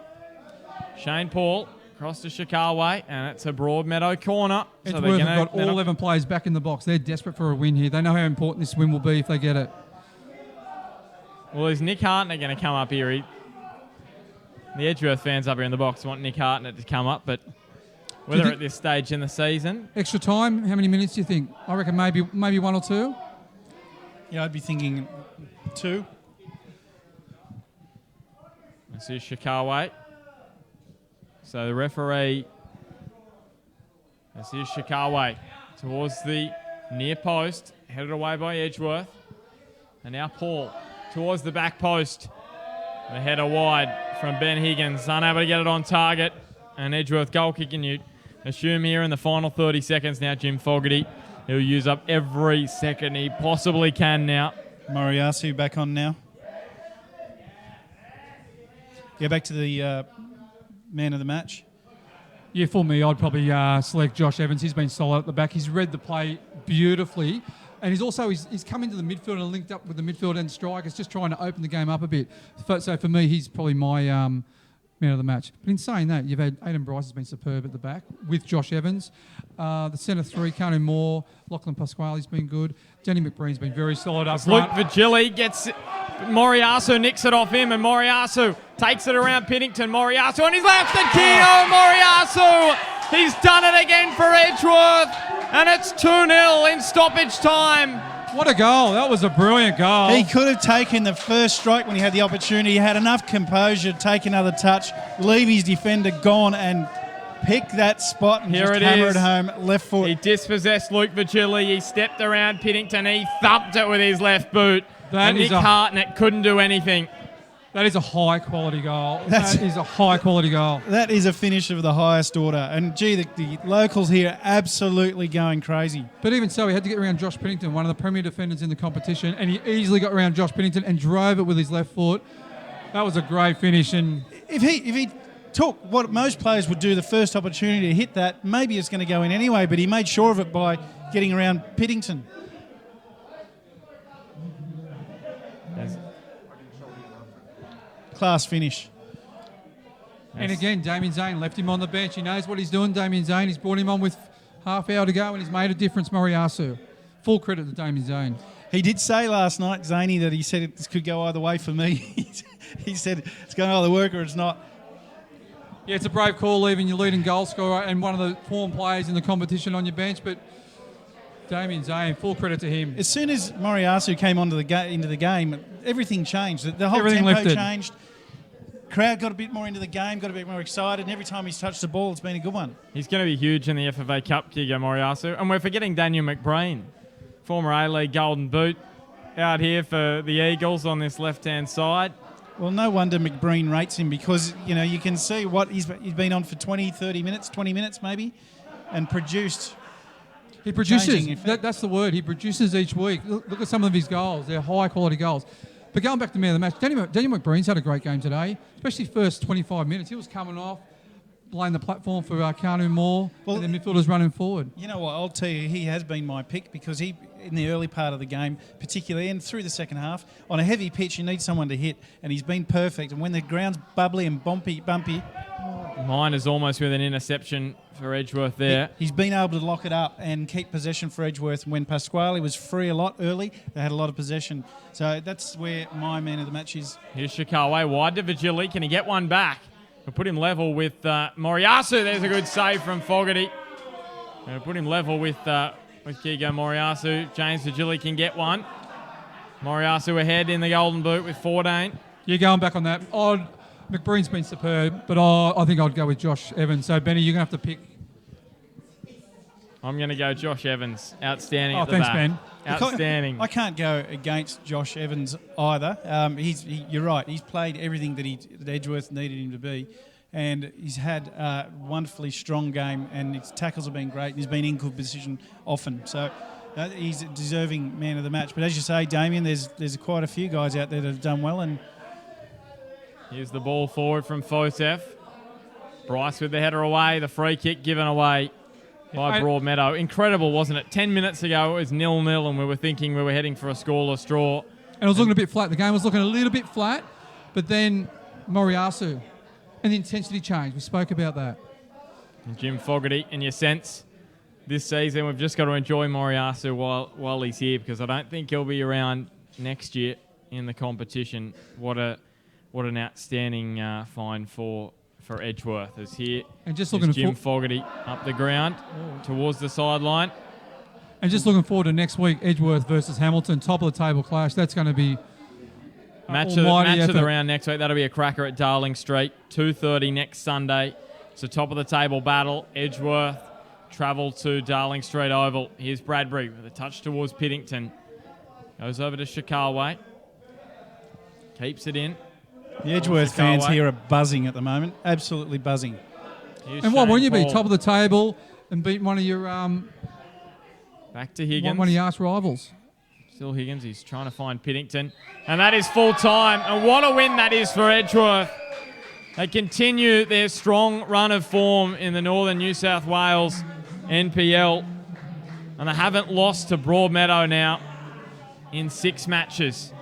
Shane Paul across to Shikawa, and it's a Broadmeadow corner. Edgeworth have got all 11 players back in the box. They're desperate for a win here. They know how important this win will be if they get it. Well, is Nick Hartnett going to come up here? The Edgeworth fans up here in the box want Nick Hartnett to come up, but whether at this stage in the season... Extra time, how many minutes do you think? I reckon maybe 1 or 2. Yeah, I'd be thinking 2. This is Shikawa. So the referee, this is Shikawa towards the near post, headed away by Edgeworth. And now Paul towards the back post. The header wide from Ben Higgins, unable to get it on target. And Edgeworth goal kicking, you assume here in the final 30 seconds now, Jim Fogarty. He'll use up every second he possibly can now. Moriyasu back on now. Yeah, back to the man of the match. Yeah, for me, I'd probably select Josh Evans. He's been solid at the back. He's read the play beautifully. And he's come into the midfield and linked up with the midfield and strikers, just trying to open the game up a bit. So for me, he's probably my man of the match. But in saying that, you've had Aidan Bryce has been superb at the back with Josh Evans. The centre 3, Kanu Moore, Lachlan Pasquale's been good. Danny McBreen's been very solid up Luke front. Vigili gets it. Moriyasu nicks it off him, and Moriyasu takes it around Piddington. Moriyasu on his left, and Keogh Moriyasu. He's done it again for Edgeworth, and it's 2-0 in stoppage time. What a goal. That was a brilliant goal. He could have taken the first strike when he had the opportunity. He had enough composure to take another touch, leave his defender gone, and pick that spot and Here just it hammer is. it home left foot. He dispossessed Luke Vigili. He stepped around Piddington. He thumped it with his left boot. And Nick Hartnett couldn't do anything. That is a high-quality goal. That is a high-quality goal. That is a finish of the highest order. And, gee, the locals here absolutely going crazy. But even so, he had to get around Josh Piddington, one of the premier defenders in the competition, and he easily got around Josh Piddington and drove it with his left foot. That was a great finish. And If he took what most players would do, the first opportunity to hit that, maybe it's going to go in anyway, but he made sure of it by getting around Piddington. Class finish. And again, Damien Zane left him on the bench. He knows what he's doing, Damien Zane. He's brought him on with half hour to go, and he's made a difference, Moriyasu. Full credit to Damien Zane. He did say last night, Zaney, that he said this could go either way for me. He said it's going to either work or it's not. Yeah, it's a brave call leaving your leading goal scorer and one of the form players in the competition on your bench, but Damien Zane, full credit to him. As soon as Moriyasu came into the game, everything changed. The whole Everything tempo lifted. changed. Crowd got a bit more into the game, got a bit more excited, and every time he's touched the ball, it's been a good one. He's going to be huge in the FFA Cup, Keogh Moriyasu. And we're forgetting Daniel McBreen, former A-League Golden Boot, out here for the Eagles on this left-hand side. Well, no wonder McBreen rates him because, you can see what he's been on for 20 minutes maybe, and produced. He produces. Changing effect. That's the word. He produces each week. Look at some of his goals. They're high-quality goals. But going back to man of the match, Daniel McBreen's had a great game today, especially first 25 minutes. He was coming off, laying the platform for Kanu Moore, and the midfielders running forward. You know what? I'll tell you, he has been my pick because he, in the early part of the game, particularly and through the second half, on a heavy pitch, you need someone to hit, and he's been perfect. And when the ground's bubbly and bumpy, Mine is almost with an interception for Edgeworth there. he's been able to lock it up and keep possession for Edgeworth. And when Pasquale was free a lot early, they had a lot of possession. So that's where my man of the match is. Here's Shikawa wide to Vigili. Can he get one back? We'll put him level with Moriyasu. There's a good save from Fogarty. We'll put him level with Keogh Moriyasu. James Vigili can get one. Moriyasu ahead in the Golden Boot with 14. You're going back on that. McBreen's been superb, but I think I'd go with Josh Evans. So, Benny, you're going to have to pick. I'm going to go Josh Evans. Outstanding at the thanks, back. Ben. Outstanding. I can't go against Josh Evans either. You're right. He's played everything that Edgeworth needed him to be, and he's had a wonderfully strong game, and his tackles have been great, and he's been in good position often. So he's a deserving man of the match. But as you say, Damien, there's quite a few guys out there that have done well. And here's the ball forward from Fosef. Bryce with the header away. The free kick given away by Broadmeadow. Incredible, wasn't it? 10 minutes ago it was 0-0 and we were thinking we were heading for a scoreless draw. And it was looking a bit flat. The game was looking a little bit flat, but then Moriyasu and the intensity changed. We spoke about that. And Jim Fogarty, in your sense, this season we've just got to enjoy Moriyasu while he's here because I don't think he'll be around next year in the competition. What an outstanding find for Edgeworth is here. And just There's looking Jim Fogarty up the ground towards the sideline. And just looking forward to next week, Edgeworth versus Hamilton, top of the table clash. That's going to be match of the round next week. That'll be a cracker at Darling Street, 2:30 next Sunday. It's a top of the table battle. Edgeworth travel to Darling Street Oval. Here's Bradbury with a touch towards Piddington. Goes over to Shikawa. Keeps it in. The Edgeworth fans here are buzzing at the moment. Absolutely buzzing. Here's and what, Shane wouldn't you be Paul. top of the table and beat one of your Back to Higgins. one of your arch rivals? Still Higgins. He's trying to find Piddington. And that is full time. And what a win that is for Edgeworth. They continue their strong run of form in the Northern New South Wales NPL. And they haven't lost to Broadmeadow now in 6 matches.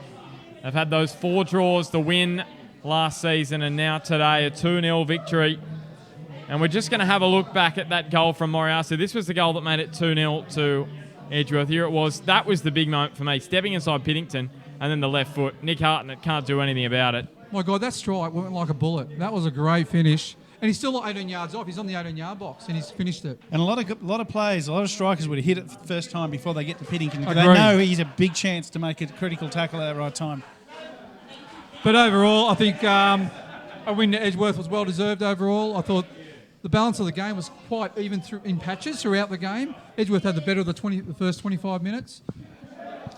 They've had those 4 draws, the win last season, and now today a 2-0 victory. And we're just going to have a look back at that goal from Moriyasu. This was the goal that made it 2-0 to Edgeworth. Here it was. That was the big moment for me. Stepping inside Piddington and then the left foot. Nick Hartnett can't do anything about it. My God, that strike went like a bullet. That was a great finish. And he's still 18 yards off. He's on the 18-yard box, and he's finished it. And a lot of players, a lot of strikers would have hit it the first time before they get to Piddington. They Agreed. know he's a big chance to make a critical tackle at the right time. But overall, I think a win to Edgeworth was well deserved overall. I thought the balance of the game was quite even in patches throughout the game. Edgeworth had the better of the first 25 minutes.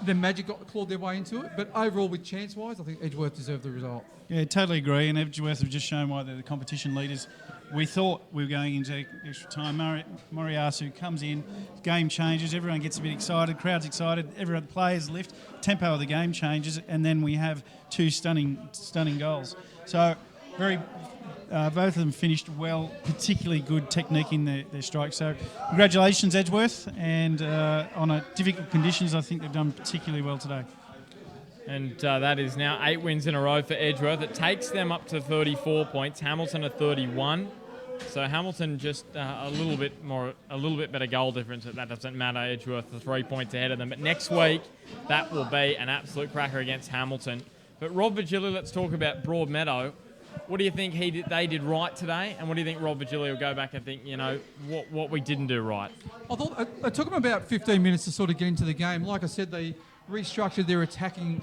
Then Magic clawed their way into it. But overall, with chance-wise, I think Edgeworth deserved the result. Yeah, totally agree. And Edgeworth have just shown why they're the competition leaders. We thought we were going into extra time. Moriyasu comes in, game changes, everyone gets a bit excited, crowd's excited, everyone players lift, tempo of the game changes, and then we have 2 stunning goals. So both of them finished well, particularly good technique in their strikes. So congratulations, Edgeworth, and on a difficult conditions, I think they've done particularly well today. And that is now 8 wins in a row for Edgeworth. It takes them up to 34 points. Hamilton are 31. So Hamilton just a little bit better goal difference. That doesn't matter. Edgeworth are 3 points ahead of them. But next week, that will be an absolute cracker against Hamilton. But Rob Virgili, let's talk about Broadmeadow. What do you think they did right today? And what do you think Rob Virgili will go back and think, what we didn't do right? I thought it took them about 15 minutes to sort of get into the game. Like I said, they restructured their attacking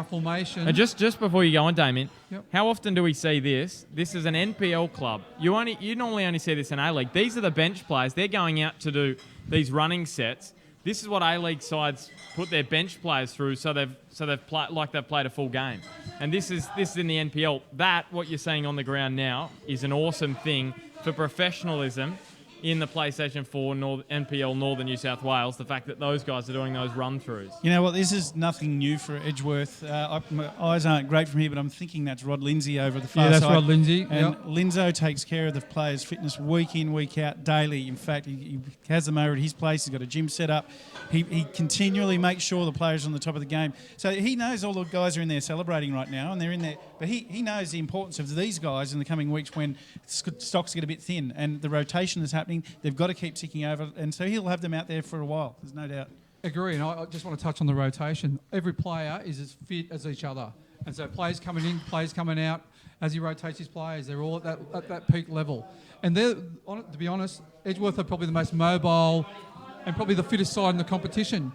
formation. And just before you go on, Damien, Yep. How often do we see this? This is an NPL club. You normally only see this in A-League. These are the bench players. They're going out to do these running sets. This is what A-League sides put their bench players through, so they've played a full game. And this is in the NPL. What you're seeing on the ground now is an awesome thing for professionalism in the PlayStation 4 NPL Northern New South Wales, the fact that those guys are doing those run-throughs. You know what, this is nothing new for Edgeworth. My eyes aren't great from here, but I'm thinking that's Rod Lindsay over the far side. Yeah, that's Rod Lindsay. And Yep. Linzo takes care of the players' fitness week in, week out, daily. In fact, he has them over at his place. He's got a gym set up. He continually makes sure the players are on the top of the game. So he knows all the guys are in there celebrating right now, and they're in there. But he knows the importance of these guys in the coming weeks when stocks get a bit thin and the rotation is happening. They've got to keep ticking over, and so he'll have them out there for a while. There's no doubt. Agree, and I just want to touch on the rotation. Every player is as fit as each other, and so players coming in, players coming out. As he rotates his players, they're all at that peak level. And they're, to be honest, Edgeworth are probably the most mobile and probably the fittest side in the competition.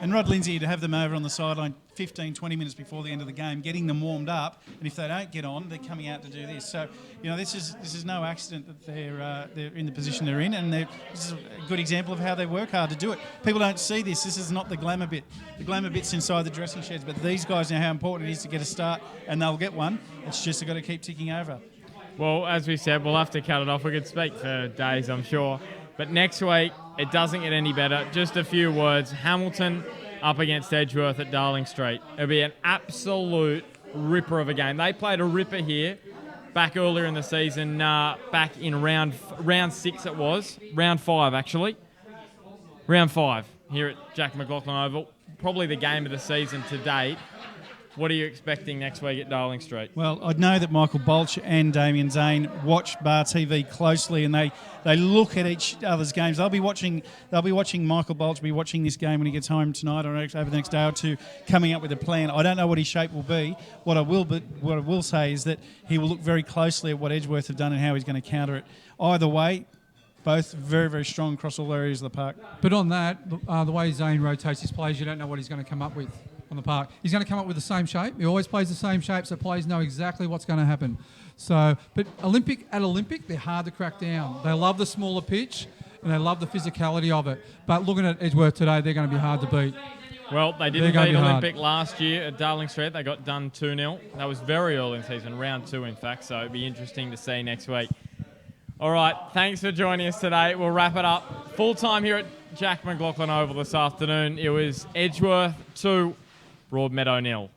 And Rod Lindsay to have them over on the sideline 15, 20 minutes before the end of the game, getting them warmed up, and if they don't get on, they're coming out to do this. So, this is no accident that they're in the position they're in, and this is a good example of how they work hard to do it. People don't see this. This is not the glamour bit. The glamour bit's inside the dressing sheds, but these guys know how important it is to get a start, and they'll get one. It's just they've got to keep ticking over. Well, as we said, we'll have to cut it off. We could speak for days, I'm sure. But next week, it doesn't get any better. Just a few words. Hamilton up against Edgeworth at Darling Street. It'll be an absolute ripper of a game. They played a ripper here back earlier in the season, back in round 6 it was. Round 5, actually. Round 5 here at Jack McLaughlin Oval. Probably the game of the season to date. What are you expecting next week at Darling Street? Well, I know that Michael Bolch and Damien Zane watch Bar TV closely, and they look at each other's games. They'll be watching Michael Bolch be watching this game when he gets home tonight or over the next day or two, coming up with a plan. I don't know what his shape will be. What I will say is that he will look very closely at what Edgeworth have done and how he's going to counter it. Either way, Both very, very strong across all areas of the park. But on that, the way Zane rotates his plays, you don't know what he's going to come up with on the park. He's going to come up with the same shape. He always plays the same shape, so players know exactly what's going to happen. So, but Olympic, they're hard to crack down. They love the smaller pitch and they love the physicality of it. But looking at Edgeworth today, they're going to be hard to beat. Well, they didn't gonna beat be hard. Olympic last year at Darling Street. They got done 2-0. That was very early in the season, round 2 in fact, so it'll be interesting to see next week. All right, thanks for joining us today. We'll wrap it up. Full time here at Jack McLaughlin Oval this afternoon. It was Edgeworth 2, Broadmeadow 0.